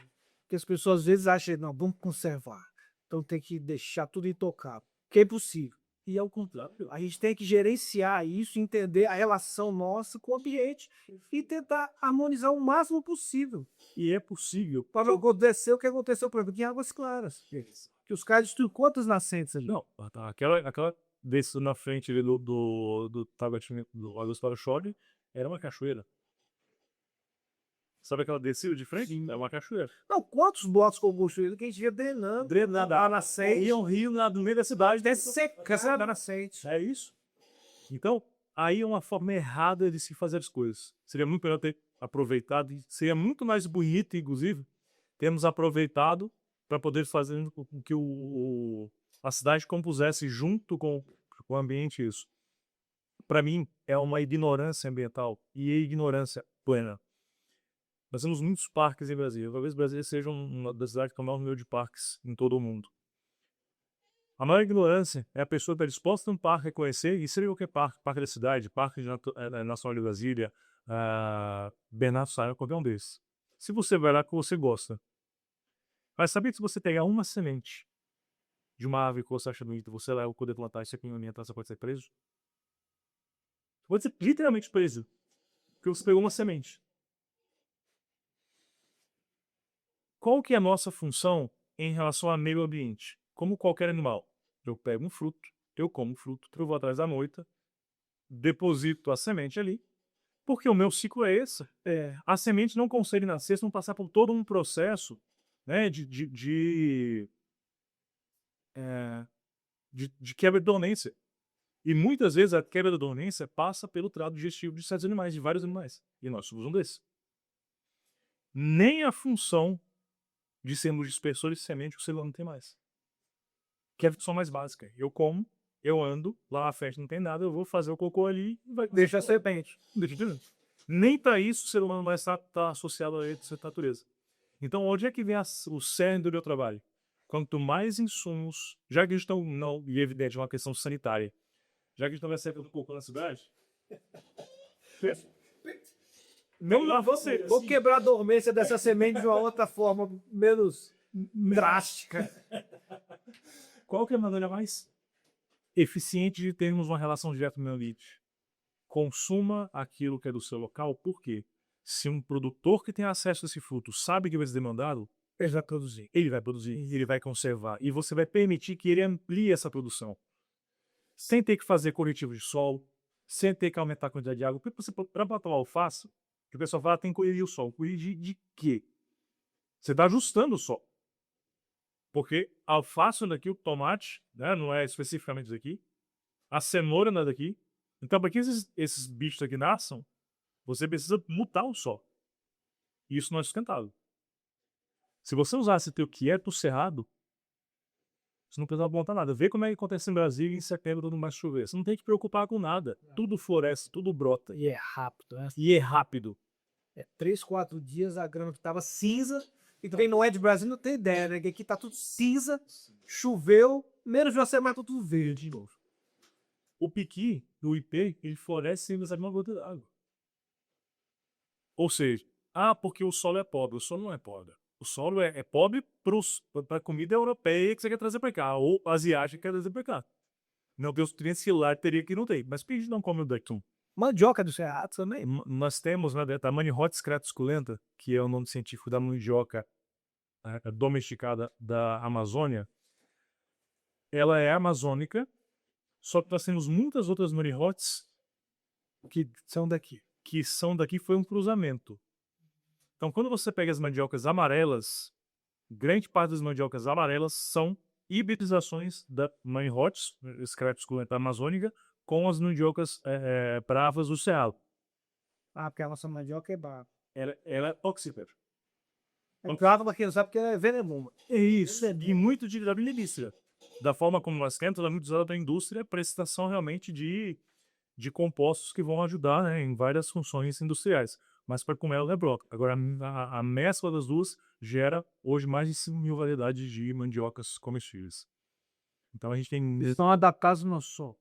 A: que as pessoas às vezes acham, não, vamos conservar, então tem que deixar tudo intocável, que é impossível.
B: e ao contrário.
A: A gente tem que gerenciar isso, entender a relação nossa com o ambiente e tentar harmonizar o máximo possível.
B: E é possível.
A: Para não acontecer o que aconteceu, por exemplo, em Águas Claras, que os caras destruíram quantas nascentes ali?
B: Não, aquela descida na frente ali do Tabatinga, do Águas para Chore, era uma cachoeira. Sabe aquela descida de frente? É uma cachoeira.
A: Não, quantos blocos de combustível que a gente via drenando a nascente,
B: E um rio no meio da cidade.
A: seca da nascente.
B: É isso. Então, aí é uma forma errada de se fazer as coisas. Seria muito melhor ter aproveitado, e seria muito mais bonito, inclusive, termos aproveitado para poder fazer com que a cidade compusesse junto com o ambiente isso. Para mim, é uma ignorância ambiental e ignorância plena. Nós temos muitos parques em Brasília. Talvez Brasília seja uma das cidades com o maior número de parques em todo o mundo. A maior ignorância é a pessoa estar disposta a um parque a conhecer, e seria qualquer parque, parque da cidade, parque nacional de Brasília, Bernardo Saia, qualquer um desses. Se você vai lá que você gosta, mas sabia que se você pegar uma semente de uma árvore que você acha bonita, você leva poder plantar e você alimentar, você pode ser preso? Você pode ser literalmente preso, porque você pegou uma semente. Qual que é a nossa função em relação ao meio ambiente? Como qualquer animal, eu pego um fruto, eu como o fruto, eu vou atrás da moita, deposito a semente ali, porque o meu ciclo é esse. A semente não consegue nascer se não passar por todo um processo, né, de quebra de dormência. E muitas vezes a quebra da dormência passa pelo trato digestivo de certos animais, de vários animais. E nós somos um desses. Nem a função de sermos dispersores de semente o ser humano tem mais. Que é a função mais básica. Eu como, eu ando, lá na frente não tem nada, eu vou fazer o cocô ali e vai.
A: Deixa a serpente.
B: Nem para isso o ser humano mais está associado a essa natureza. Então, onde é que vem o cerne do meu trabalho? Quanto mais insumos, já que estão, não, e evidente, é uma questão sanitária, já que estão recebendo um pouco na cidade, não lá você.
A: Vou quebrar a dormência dessa semente de uma outra forma, menos drástica.
B: Qual que é a maneira mais eficiente de termos uma relação direta com o meio ambiente? Consuma aquilo que é do seu local, por quê? Se um produtor que tem acesso a esse fruto sabe que vai ser demandado,
A: Ele vai produzir.
B: ele vai conservar. E você vai permitir que ele amplie essa produção. Sem ter que fazer corretivo de solo, sem ter que aumentar a quantidade de água. Porque para plantar alface, que o pessoal fala, tem que corrigir o solo. Corrigir de quê? Você está ajustando o solo. Porque a alface daqui, o tomate, né, não é especificamente isso aqui. A cenoura não é daqui. Então, para que esses bichos aqui nasçam, você precisa mutar o solo. E isso não é sustentável. Se você usasse teu quieto cerrado, você não precisava montar nada. Vê como é que acontece em Brasília em setembro, quando mais chover. Você não tem que preocupar com nada. Tudo floresce, tudo brota.
A: E é rápido, né?
B: E é rápido.
A: 3, 4 dias a grama que tava cinza. E quem não é de Brasília não tem ideia, né? Que aqui tá tudo cinza, choveu, menos de uma semana tá tudo verde de novo.
B: O piqui do IP, ele floresce sem usar uma gota d'água. Ou seja, porque o solo é pobre. O solo não é pobre. O solo é pobre para a comida europeia que você quer trazer para cá, ou asiática que quer trazer para cá. Não tem os nutrientes que lá teria que não tem. Mas por que a gente não come o daqui?
A: Mandioca do Cerrado também.
B: Nós temos, né, a Manihot scratusculenta, que é o nome científico da mandioca domesticada da Amazônia. Ela é amazônica, só que nós temos muitas outras Manihots
A: Que são daqui.
B: que são daqui, foi um cruzamento. Então, quando você pega as mandiocas amarelas, grande parte das mandiocas amarelas são hibridizações da Manihot scratusculenta amazônica com as mandiocas bravas do Cerrado.
A: Porque a nossa mandioca é brava.
B: Ela é oxípera.
A: É brava pra quem não sabe, porque ela é venenosa.
B: É isso. E muito utilizada pela indústria. Da forma como nós queremos, ela é muito usada pela indústria para extração realmente de de compostos que vão ajudar, né, em várias funções industriais. Mas para comer ela é broca. Agora, a mescla das duas gera hoje mais de 5.000 variedades de mandiocas comestíveis. Então a gente tem
A: Estão adaptados no solo.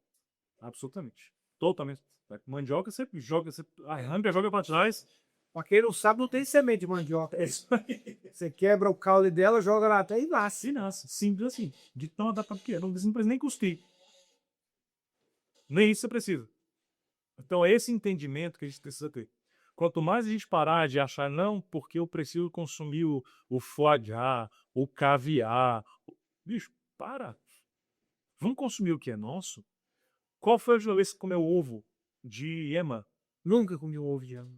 B: absolutamente, totalmente. Mandioca você joga, você arranca, joga para trás.
A: Pra quem não sabe, não tem semente de mandioca.
B: É isso aí.
A: Você quebra o caule dela, joga lá até e nasce.
B: Se nasce, simples assim. De tão adaptado que é. Não precisa nem cuspir. Nem isso você precisa. Então é esse entendimento que a gente precisa ter. Quanto mais a gente parar de achar, não, porque eu preciso consumir o foie gras, o caviar. Bicho, para. Vamos consumir o que é nosso? Qual foi a última vez que comeu ovo de ema?
A: Nunca comi um ovo de ema.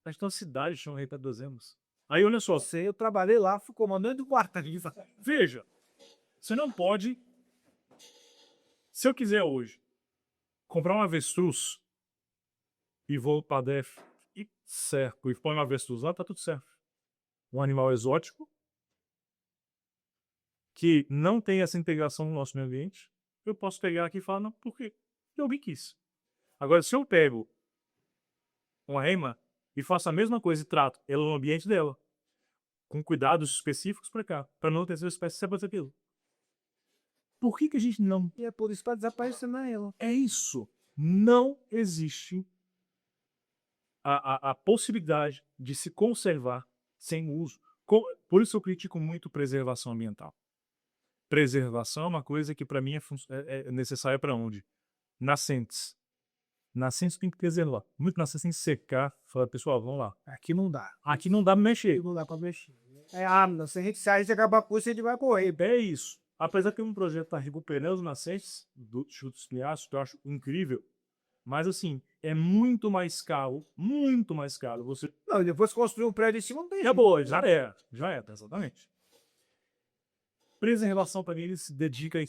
B: A gente tem uma cidade chamada Rei dos Emas. Aí olha só,
A: Eu trabalhei lá, fui comandante do guarda-viva.
B: veja, você não pode. Se eu quiser hoje comprar um avestruz e vou para DEF e cerco e põe um avestruz lá, tá tudo certo. Um animal exótico que não tem essa integração no nosso meio ambiente, eu posso pegar aqui e falar, não, por quê? Porque alguém quis. Agora, se eu pego uma ema e faço a mesma coisa e trato ela no ambiente dela, com cuidados específicos para cá, para não ter essa espécie ser aquilo. Por que a gente não...
A: E é por isso que tá desaparecendo ela.
B: É isso. Não existe a possibilidade de se conservar sem uso. Por isso eu critico muito preservação ambiental. Preservação é uma coisa que para mim é necessária para onde? Nascentes. Nascentes tem que preservar. Muito nascentes tem que secar. Fala, pessoal, vamos lá.
A: Aqui não dá.
B: Aqui não dá pra mexer.
A: Aqui não dá pra mexer. Se a gente acabar com isso, a gente vai correr.
B: É isso. Apesar que um projeto está recuperando os nascentes do chutes criados, que eu acho incrível. Mas assim, é muito mais caro você...
A: Não, depois construir um prédio em cima não tem
B: É
A: jeito.
B: boa, já é, exatamente. Preservação para mim, ele se dedica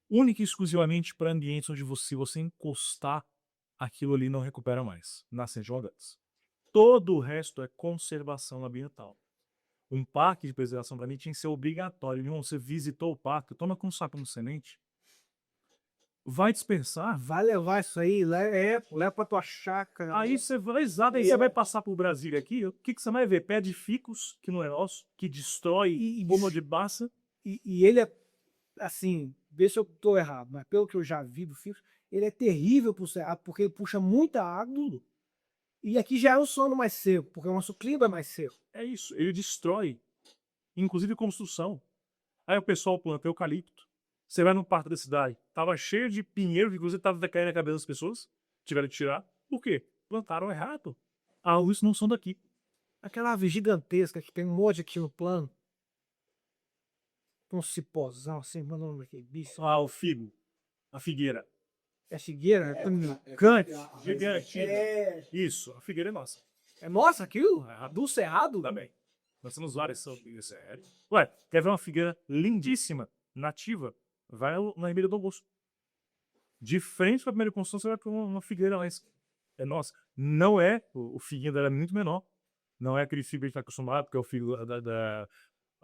B: única e exclusivamente para ambientes onde se você encostar, aquilo ali não recupera mais, nascentes jogantes. Todo o resto é conservação ambiental. Um parque de preservação para mim tinha que ser obrigatório. Irmão, você visitou o parque, toma com um saco de semente, vai dispersar,
A: Vai levar isso aí, leva pra tua chácara.
B: aí você vai, exato, aí você vai passar por Brasília aqui, o que você vai ver? Pé de ficus, que não é nosso, que destrói bomba de baça.
A: E ele é, assim, vê se eu tô errado, mas pelo que eu já vi do Fios, ele é terrível pro cerrado, porque ele puxa muita água. E aqui já é um solo mais seco, porque o nosso clima é mais seco.
B: É isso, ele destrói, inclusive construção. Aí o pessoal planta eucalipto. Você vai no parque da cidade, tava cheio de pinheiro, que inclusive tava caindo na cabeça das pessoas. Tiveram que tirar. Por quê? Plantaram errado. Ah, árvores não são daqui.
A: Aquela árvore gigantesca que tem um monte aqui no plano. Um cipózão assim, meu nome daquele bicho.
B: Ah, o figo. A figueira.
A: É figueira? É cante.
B: Gigante. Isso, a figueira é nossa.
A: É nossa aquilo? Do cerrado?
B: Também. Nós temos várias são figueiras. Sério. Ué, quer ver uma figueira lindíssima, nativa? Vai na Ribeira do Augusto. De frente para a primeira construção, você vai para uma figueira lá. É nossa. Não é, o figuinho dela é muito menor. Não é aquele figo que a gente está acostumado, porque é o figo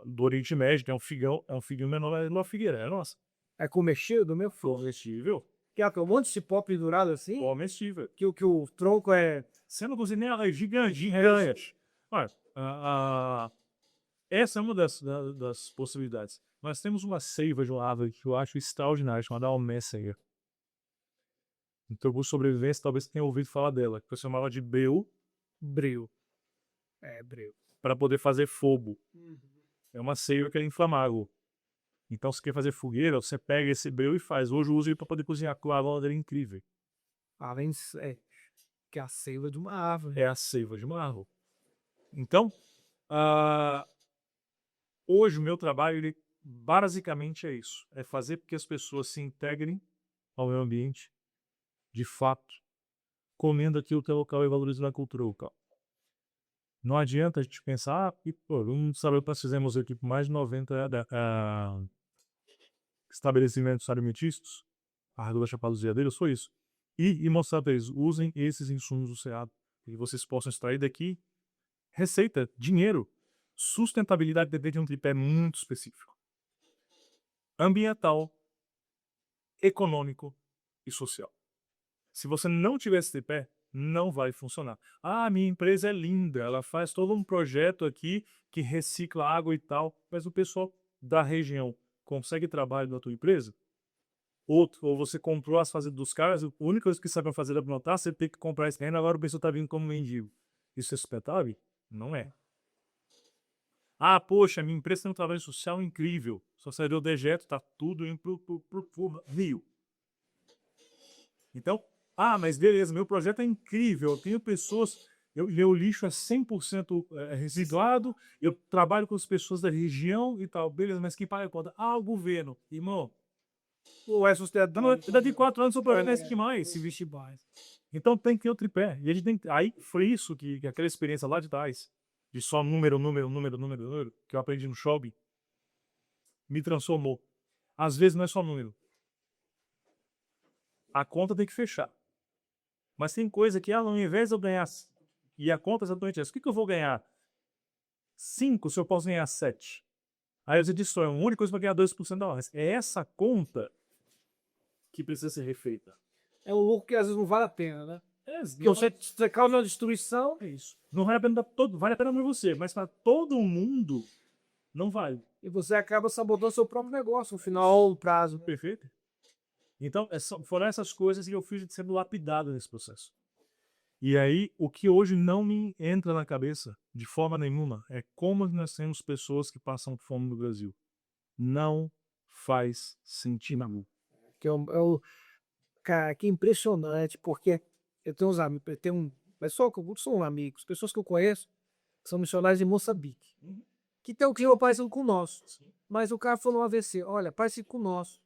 B: do Oriente Médio, que é um figuinho menor, é uma figueira, é nossa.
A: É comestível do meu fogo.
B: Comestível.
A: Que é um monte de cipó pendurado assim.
B: Comestível.
A: Que o tronco é.
B: Você não consegue nem ela é gigante. Olha, essa é uma das possibilidades. Nós temos uma seiva de uma árvore que eu acho extraordinária, chamada almécega. Então, por sobrevivência, talvez você tenha ouvido falar dela, que eu chamava de breu.
A: Breu. É, breu.
B: Para poder fazer fogo. É uma seiva que é inflamável. Então, se quer fazer fogueira, você pega esse breu e faz. Hoje eu uso ele para poder cozinhar, com a aroma dele é incrível.
A: Além que é a seiva de uma árvore.
B: É a seiva de uma árvore. Então, hoje o meu trabalho, ele basicamente é isso. É fazer com que as pessoas se integrem ao meio ambiente, de fato, comendo aquilo que é local e valorizando a cultura local. Não adianta a gente pensar, vamos saber que nós fizemos aqui por mais de 90 estabelecimentos alimentícios, a Redonda Chapada dos Veadeiros, foi isso. E mostrar para eles, usem esses insumos do Cerrado, que vocês possam extrair daqui receita, dinheiro. Sustentabilidade depende de um tripé muito específico. Ambiental, econômico e social. Se você não tiver esse tripé, não vai funcionar. Ah, minha empresa é linda, ela faz todo um projeto aqui que recicla água e tal, mas o pessoal da região consegue trabalho na tua empresa? Outro, ou você comprou as fazendas dos caras, a única coisa que sabem fazer é plantar, você tem que comprar esse terreno, agora o pessoal tá vindo como mendigo. Isso é sustentável? Não é. Ah, poxa, minha empresa tem um trabalho social incrível. Só saiu o dejeto, tá tudo indo pro rio. Então, mas beleza, meu projeto é incrível, eu tenho pessoas, meu lixo é 100% residuado, eu trabalho com as pessoas da região e tal, beleza, mas quem paga a conta? Ah, o governo. Irmão,
A: Ou é sustentável?
B: daqui 4 anos o projeto é esse
A: É,
B: demais.
A: se vestir mais.
B: Então tem que ter o tripé. E a gente tem, aí foi isso que aquela experiência lá de trás, de só número, número, número, número, número, que eu aprendi no shopping, me transformou. Às vezes não é só número. A conta tem que fechar. Mas tem coisa que, ao invés de eu ganhar, e a conta é exatamente essa, o que eu vou ganhar? 5 se eu posso ganhar 7. Aí você diz, é uma única coisa para ganhar 2% da hora. É essa conta que precisa ser refeita.
A: É um lucro que às vezes não vale a pena, né? Porque
B: Não,
A: você causa uma destruição.
B: é isso. Não vale a pena vale a pena para você, mas para todo mundo não vale.
A: E você acaba sabotando seu próprio negócio, no final, no prazo.
B: Perfeito? Então, foram essas coisas que eu fui sendo lapidado nesse processo. E aí, o que hoje não me entra na cabeça, de forma nenhuma, é como nós temos pessoas que passam fome no Brasil. Não faz sentido.
A: Cara, que impressionante, porque eu tenho uns amigos, pessoal que são amigos, pessoas que eu conheço, que são missionários em Moçambique, que tem um clima parecido com o nosso. Mas o cara falou no AVC, olha, parecido com o nosso.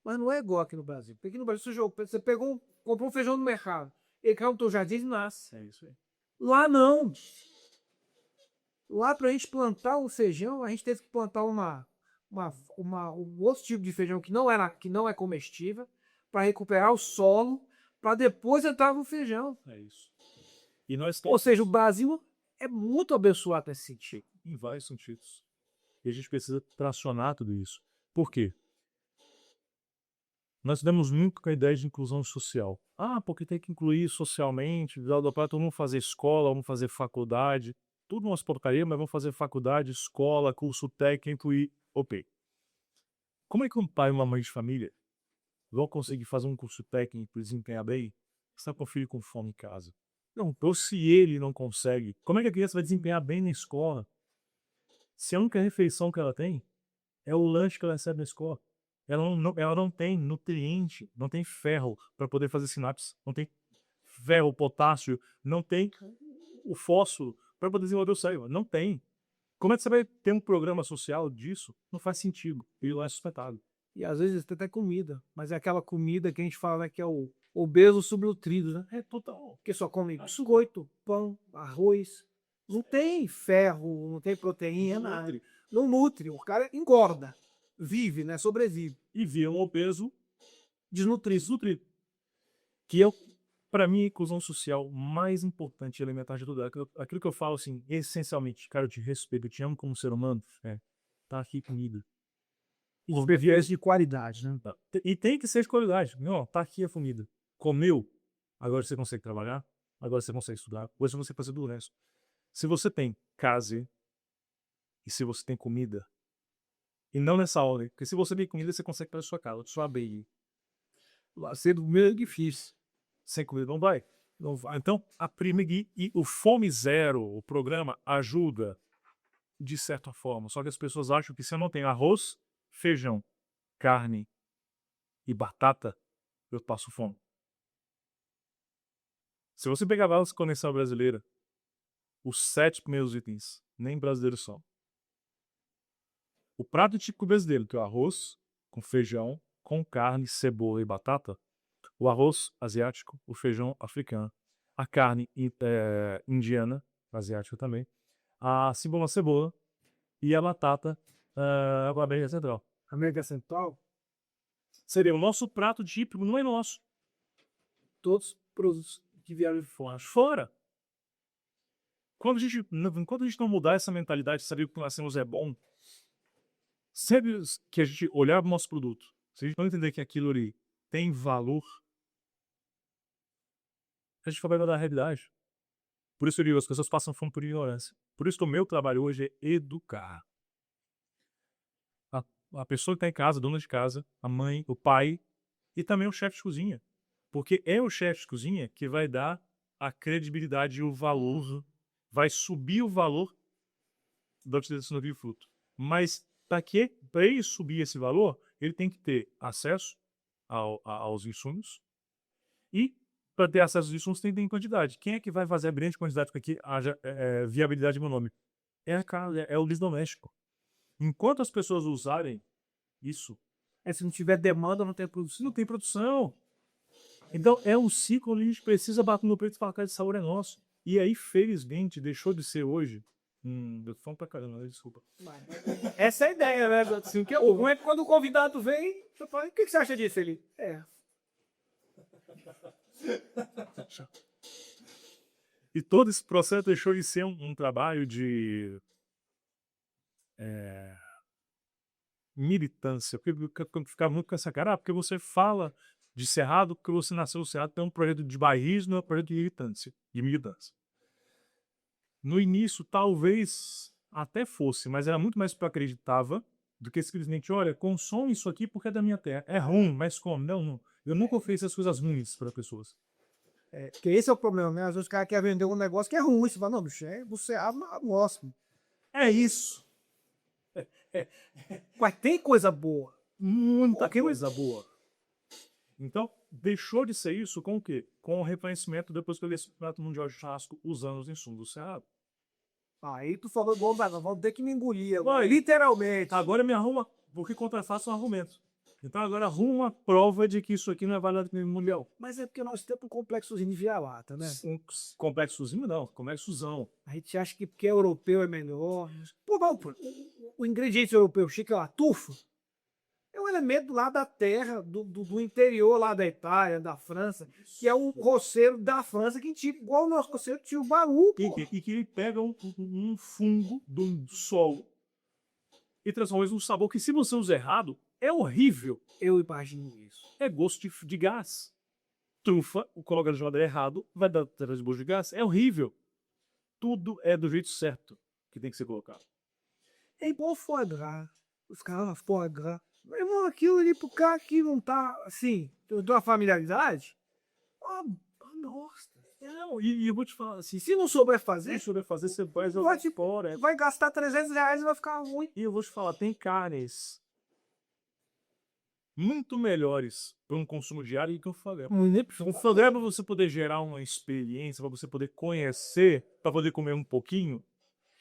A: Mas não é igual aqui no Brasil. Porque aqui no Brasil você comprou um feijão no mercado, ele caiu no teu jardim e nasce.
B: É isso aí.
A: Lá não. Lá pra gente plantar um feijão, a gente teve que plantar um outro tipo de feijão que não é comestível, para recuperar o solo, para depois entrar no feijão.
B: É isso. E nós
A: Ou seja, o Brasil é muito abençoado nesse sentido.
B: em vários sentidos. E a gente precisa tracionar tudo isso. Por quê? Nós temos muito com a ideia de inclusão social. Ah, porque tem que incluir socialmente, para todo mundo fazer escola, vamos fazer faculdade. Tudo umas porcaria, mas vamos fazer faculdade, escola, curso técnico e ok. Como é que um pai e uma mãe de família vão conseguir fazer um curso técnico e desempenhar bem se está com o filho com fome em casa? Não, ou se ele não consegue, como é que a criança vai desempenhar bem na escola se a única refeição que ela tem é o lanche que ela recebe na escola? Ela não tem nutriente, não tem ferro para poder fazer sinapse, não tem ferro, potássio, não tem o fósforo para poder desenvolver o cérebro. Não tem. Como é que você vai ter um programa social disso? Não faz sentido. E lá é suspeitado.
A: E às vezes tem até comida, mas é aquela comida que a gente fala, né, que é o obeso subnutrido, né?
B: É total.
A: Que só come biscoito, pão, arroz. Não tem ferro, não tem proteína, nada. Não nutre. O cara engorda. Vive, né? Sobrevive.
B: E vira um obeso
A: Desnutrido.
B: desnutrido. Que é, para mim, a inclusão social mais importante e elementar de tudo. Aquilo que eu falo, assim, essencialmente, cara, eu te respeito, eu te amo como ser humano, tá aqui comida.
A: E viés de qualidade, né?
B: Tá. E tem que ser de qualidade. Não, tá aqui a comida. Comeu, agora você consegue trabalhar, agora você consegue estudar, hoje você fazer do resto. Se você tem casa e se você tem comida, e não nessa ordem, porque se você tem comida, você consegue fazer sua casa, sua baby.
A: Lá sendo meio difícil.
B: Sem comida não vai. Não vai. Então, a primeira e o Fome Zero, o programa, ajuda de certa forma. Só que as pessoas acham que se eu não tenho arroz, feijão, carne e batata, eu passo fome. Se você pegar a balança comercial brasileira, os 7 primeiros itens, nem brasileiros são. O prato típico brasileiro, que é o arroz com feijão, com carne, cebola e batata. O arroz asiático, o feijão africano, a carne indiana, asiática também, a cebola e a batata com a América Central.
A: América Central,
B: Seria o nosso prato típico, não é nosso.
A: todos produtos que vieram de fora.
B: Fora. Enquanto a gente não mudar essa mentalidade de saber que o que nós temos é bom, sempre que a gente olhar para o nosso produto, se a gente não entender que aquilo ali tem valor, A gente vai da realidade. Por isso eu digo, as pessoas passam fome por ignorância. Por isso que o meu trabalho hoje é educar. A, a pessoa que está em casa, dona de casa, a mãe, o pai e também o chefe de cozinha. Porque é o chefe de cozinha que vai dar a credibilidade e o valor, vai subir o valor da utilização do fruto. Mas para quê? Para ele subir esse valor, ele tem que ter acesso aos insumos e para ter acesso aos insumos tem que ter em quantidade. Quem é que vai fazer a grande quantidade para que haja viabilidade econômica? É o lixo doméstico. Enquanto as pessoas usarem isso,
A: Se não tiver demanda, não tem produção.
B: não tem produção. Então é um ciclo onde a gente precisa bater no peito e falar que esse sabor é nosso. E aí, felizmente, deixou de ser hoje. Eu tô falando pra caramba, desculpa.
A: Essa é a ideia, né? Assim, que o ruim é que quando o convidado vem, você fala, o que você acha disso? Ele,
B: E todo esse processo deixou de ser um trabalho de militância. Porque eu ficava muito com essa cara, porque você fala de Cerrado, porque você nasceu no Cerrado, tem um projeto de bairrismo, é um projeto de militância. No início, talvez até fosse, mas era muito mais porque eu acreditava do que simplesmente, olha, consome isso aqui porque é da minha terra. É ruim, mas como? Não. Eu nunca ofereci as coisas ruins para pessoas.
A: porque esse é o problema, né? Às vezes o cara quer vender um negócio que é ruim. Você fala, não, bicho, você gosta.
B: É isso.
A: Mas tem coisa boa.
B: Muita coisa boa. Então, deixou de ser isso com o quê? Com o reconhecimento depois que eu ganhei o Campeonato Mundial de Churrasco usando os insumos do Cerrado.
A: Aí tu falou, bom, mas vamos ter que me engolir.
B: Vai.
A: Literalmente.
B: Agora me arruma, porque contrafaço um argumento. Então agora arruma uma prova de que isso aqui não é válido no mundial.
A: Mas é porque nós temos um complexozinho de vira-lata, né?
B: Um complexozinho não, complexozão.
A: A gente acha que porque é europeu é melhor. Pô, o ingrediente europeu chique é o atufo. É um elemento lá da terra, do interior lá da Itália, da França, que é o roceiro da França, que tinha, igual o nosso roceiro tinha o baru.
B: E que ele pega um fungo do solo e transforma isso num sabor que, se você usar errado, é horrível.
A: Eu imagino isso.
B: É gosto de gás. Trufa, coloca na geladeira errado, vai dar gosto de gás. É horrível. Tudo é do jeito certo que tem que ser colocado.
A: É igual foie gras. Os caras, foie gras. Meu irmão, aquilo ali pro cara que não tá, assim, tem uma familiaridade, nossa.
B: Não, e eu vou te falar assim,
A: Se não souber
B: se
A: fazer,
B: você vai fazer, você vai jogar
A: vai,
B: fora.
A: vai gastar R$ 300 e vai ficar ruim.
B: E eu vou te falar, tem carnes muito melhores para um consumo diário do que o foie gras. O foie gras é para você poder gerar uma experiência, para você poder conhecer, para poder comer um pouquinho.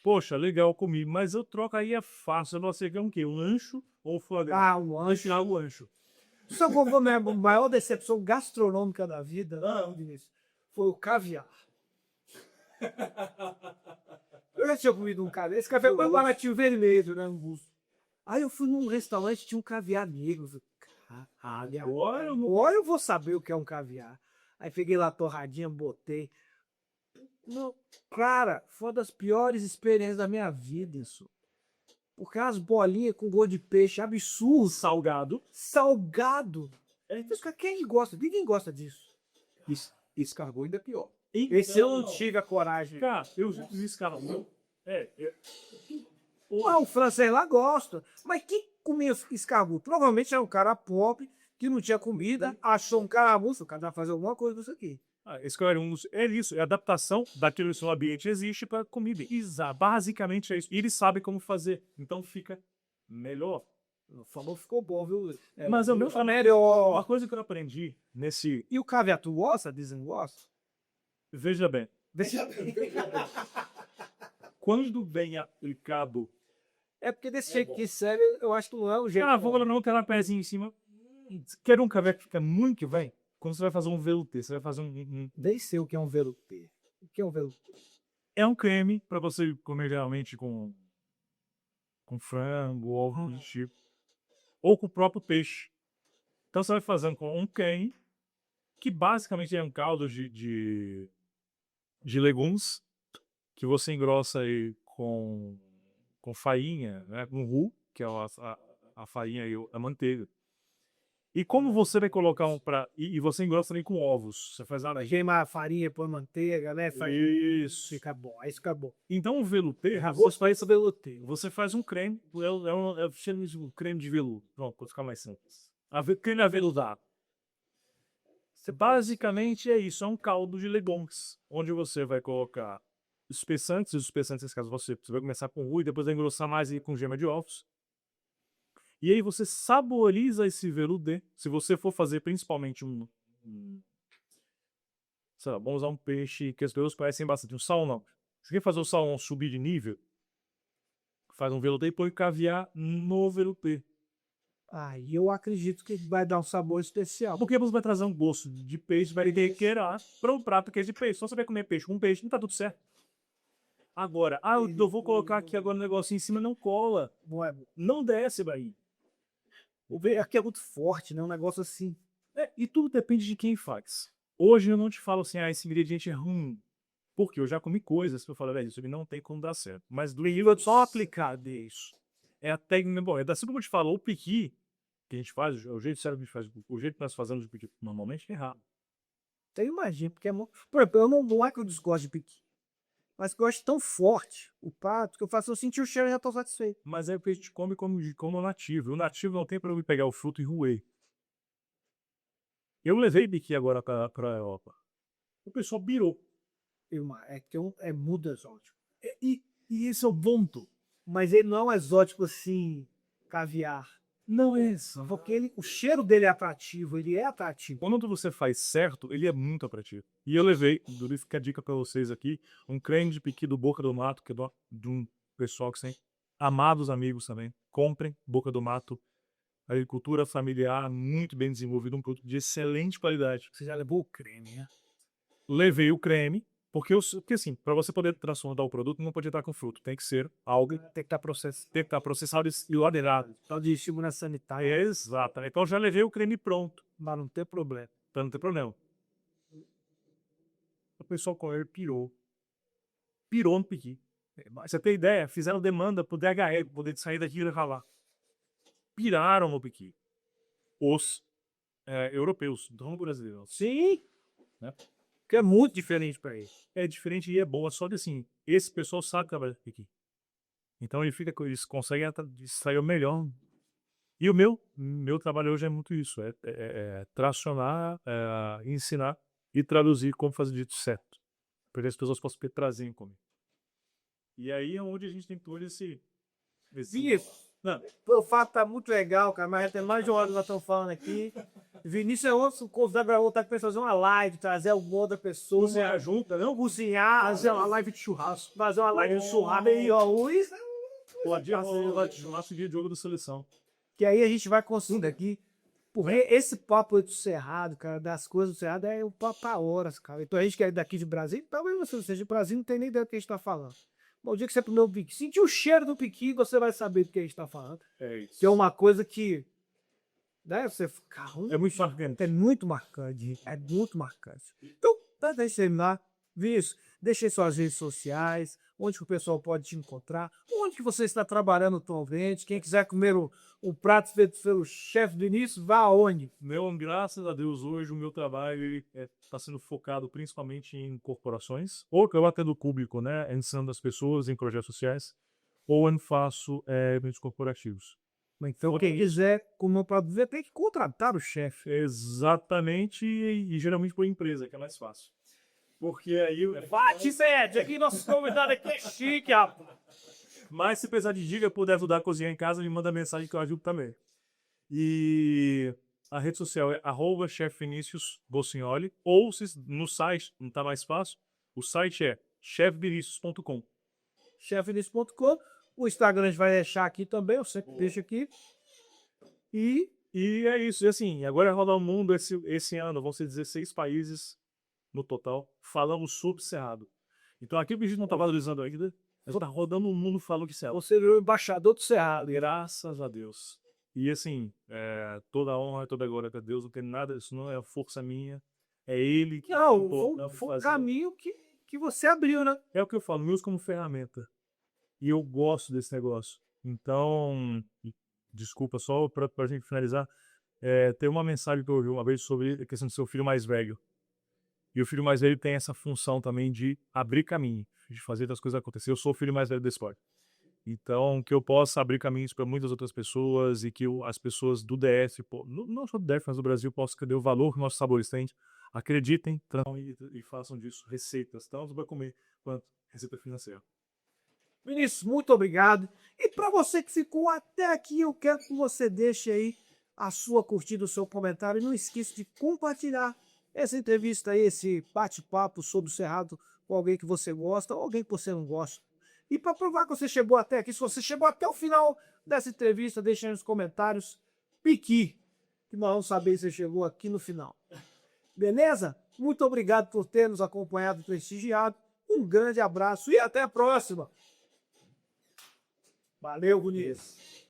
B: Poxa, legal, comi, mas eu troco aí é fácil. Eu não sei que é um quê? Um lancho ou foie gras?
A: O
B: No
A: lanche.
B: final, o lancho.
A: Sabe qual foi a minha maior decepção gastronômica da vida, Vinícius? Foi o caviar. Eu já tinha comido um caviar. Esse caviar foi baratinho vermelho, né? Aí eu fui num restaurante e tinha um caviar negro. Eu falei, caralho, agora eu vou saber o que é um caviar. Aí peguei lá a torradinha, botei. Não, cara, foi uma das piores experiências da minha vida isso. Porque as bolinhas com gosto de peixe absurdo.
B: Salgado.
A: Salgado. Quem gosta? Ninguém gosta disso.
C: Escargot ainda é pior.
A: Esse eu não tive a coragem.
B: Cara, eu já fiz escargot.
A: O francês lá gosta. Mas quem comia escargot? Provavelmente era um cara pobre que não tinha comida, achou um caramuço, o cara vai fazer alguma coisa disso aqui.
B: Esse cara é isso, é a adaptação daquilo que o ambiente existe para comida. Basicamente é isso. E eles sabem como fazer, então fica melhor.
A: Falou, ficou bom, viu?
B: Mas o meu
A: melhor.
B: uma coisa que eu aprendi nesse.
A: E o caviar, tu gosta? Dizem gosta?
B: Veja bem,
A: Deixa eu ver.
B: quando vem aplicado.
A: É porque desse jeito que serve, eu acho que não é o jeito.
B: Vou não ter uma pezinha em cima. Quer um caviar que fica muito que vem? Quando você vai fazer um velouté, você vai fazer
A: Nem sei o que é um velouté. O que é um velouté?
B: É um creme para você comer geralmente com frango, ou algo do tipo. Ou com o próprio peixe. Então você vai fazendo com um creme, que basicamente é um caldo de legumes, que você engrossa aí com farinha, né, com roux, que é a farinha e a manteiga. E como você vai colocar um pra... E você engrossa também com ovos. Você faz nada.
A: Queima a farinha, põe manteiga, né?
B: Isso.
A: Fica bom, aí fica bom.
B: Então o velouté,
A: Você faz esse veluteiro.
B: você faz um creme, chama de um creme de veludo. Pronto, para ficar mais simples. Creme aveludado. Basicamente é isso, é um caldo de legumes, onde você vai colocar espessantes, os espessantes, nesse caso, você vai começar com roux e depois vai engrossar mais e com gema de ovos. E aí você saboriza esse velouté. Se você for fazer principalmente sei lá, vamos usar um peixe que as pessoas conhecem bastante, um salmão. Você quer fazer o salmão subir de nível? Faz um velouté e põe caviar no velouté.
A: Aí eu acredito que vai dar um sabor especial.
B: Porque você vai trazer um gosto de peixe, vai ter que para um prato que é de peixe. Só você vai comer peixe com peixe, não tá tudo certo. Agora, eu vou colocar aqui agora um negocinho em cima, não cola. Não desce, Bahia.
A: O ver aqui é muito forte, né? Um negócio assim.
B: E tudo depende de quem faz. Hoje eu não te falo assim, esse ingrediente é ruim. Porque eu já comi coisas que eu falo, velho, isso aqui não tem como dar certo. Mas do nível só aplicar disso. É a técnica, bom, assim como eu te falo, o piqui que a gente faz, o jeito certo que a gente faz, o jeito que nós fazemos o piqui normalmente é errado.
A: Até imagino, porque é muito. Por exemplo, eu não é que eu desgosto de piqui. Mas que eu acho tão forte o prato que eu faço eu sentir o cheiro e já tô satisfeito.
B: Mas é o que a gente come como nativo. O nativo não tem para eu pegar o fruto e roer. Eu levei piqui agora para a Europa. O pessoal pirou.
A: É que é muito exótico.
B: E esse é o ponto.
A: Mas ele não é um exótico assim, caviar.
B: Não é isso.
A: Porque o cheiro dele é atrativo, ele é atrativo.
B: Quando você faz certo, ele é muito atrativo. E eu levei, fica a dica para vocês aqui, um creme de piqui do Boca do Mato, que é de um pessoal que tem amados amigos também. Comprem Boca do Mato. Agricultura familiar, muito bem desenvolvido, um produto de excelente qualidade.
A: Você já levou o creme, né?
B: Levei o creme, porque assim, para você poder transformar o produto, não pode estar com fruto. Tem que ser algo,
A: Tem que estar processado.
B: tem que estar processado e ladeirado.
A: Tal de segurança sanitária.
B: Exato. Então já levei o creme pronto,
A: Mas não tem problema.
B: para não ter problema. O pessoal com ele pirou. Pirou no piqui. Você tem ideia? Fizeram demanda pro DHE, poder sair daqui e levar lá. Piraram no piqui. Os europeus, não brasileiros.
A: Sim.
B: Né?
A: Que é muito diferente para ele.
B: É diferente e é boa, só que assim, esse pessoal sabe trabalhar com piqui. Então eles conseguem extrair o melhor. E o meu trabalho hoje é muito isso, é tracionar, ensinar e traduzir como fazer dito certo. Para que as pessoas possam trazer comigo. E aí é onde a gente tem todo esse
A: Vinícius, o fato tá muito legal, cara, mas já tem mais de uma hora que nós estamos falando aqui. Vinícius é outro convidado para voltar para fazer uma live, trazer alguma outra pessoa.
B: Cozinhar junto, não?
A: Cozinhar,
C: Fazer uma live de churrasco.
A: fazer uma live de churrasco aí, ó. Luiz,
B: Pode rolar de nosso dia de jogo da seleção.
A: que aí a gente vai conseguindo aqui. Porque esse papo do Cerrado, cara, das coisas do Cerrado é um papo pra horas, cara. Então a gente que é daqui de Brasília, talvez você não seja de Brasília, não tem nem ideia do que a gente tá falando. Mas o dia que você primeiro piqui, sentir o cheiro do piqui, você vai saber do que a gente tá falando.
B: É isso.
A: Que é uma coisa que, né, você fica,
B: É muito marcante.
A: é muito marcante, é muito marcante. Então, deixa eu terminar. Vinícius, deixa aí suas redes sociais, onde que o pessoal pode te encontrar, onde que você está trabalhando atualmente, quem quiser comer um prato feito pelo chefe Vinícius, vá aonde?
B: Graças a Deus, hoje o meu trabalho está sendo focado principalmente em corporações, ou que eu atendo o público, né, ensinando as pessoas em projetos sociais, ou eu faço eventos corporativos.
A: Então, quem quiser comer um prato do tem que contratar o chefe.
B: Exatamente, e geralmente por empresa, que é mais fácil. Porque aí...
A: Bate, Sede, aqui nosso convidado aqui é chique, rapaz.
B: Mas se precisar de dica, puder ajudar a cozinhar em casa, me manda mensagem que eu ajudo também. E a rede social é @chefviniciusbossignoli, ou no site, não tá mais fácil, o site é chefvinicius.com.
A: chefvinicius.com. O Instagram a gente vai deixar aqui também, eu sempre deixo aqui.
B: E é isso. E assim, agora roda o mundo esse ano, vão ser 16 países no total, falamos sobre Cerrado. Então aquilo que a gente não está valorizando ainda, mas tá rodando o mundo falando que Cerrado.
A: Você virou embaixador do Cerrado.
B: Graças a Deus. E assim, toda a honra e toda a glória para Deus, não tem nada, isso não é força minha, é Ele que...
A: Não, foi um caminho que você abriu, né?
B: É o que eu falo, me uso como ferramenta. E eu gosto desse negócio. Então, desculpa, só pra gente finalizar, Tem uma mensagem que eu ouvi uma vez sobre a questão do seu filho mais velho. E o filho mais velho tem essa função também de abrir caminho, de fazer as coisas acontecer. Eu sou o filho mais velho do esporte. Então, que eu possa abrir caminhos para muitas outras pessoas e que as pessoas do DF, não só do DF, mas do Brasil, possam entender o valor que nossos sabores têm, acreditem e façam disso receitas, tanto para comer quanto receita financeira.
A: Vinícius, muito obrigado. E para você que ficou até aqui, eu quero que você deixe aí a sua curtida, o seu comentário. E não esqueça de compartilhar essa entrevista aí, esse bate-papo sobre o Cerrado com alguém que você gosta ou alguém que você não gosta. E para provar que você chegou até aqui, se você chegou até o final dessa entrevista, deixa aí nos comentários piqui, que nós vamos saber se você chegou aqui no final. Beleza? Muito obrigado por ter nos acompanhado e prestigiado. Um grande abraço e até a próxima. Valeu, Vinícius.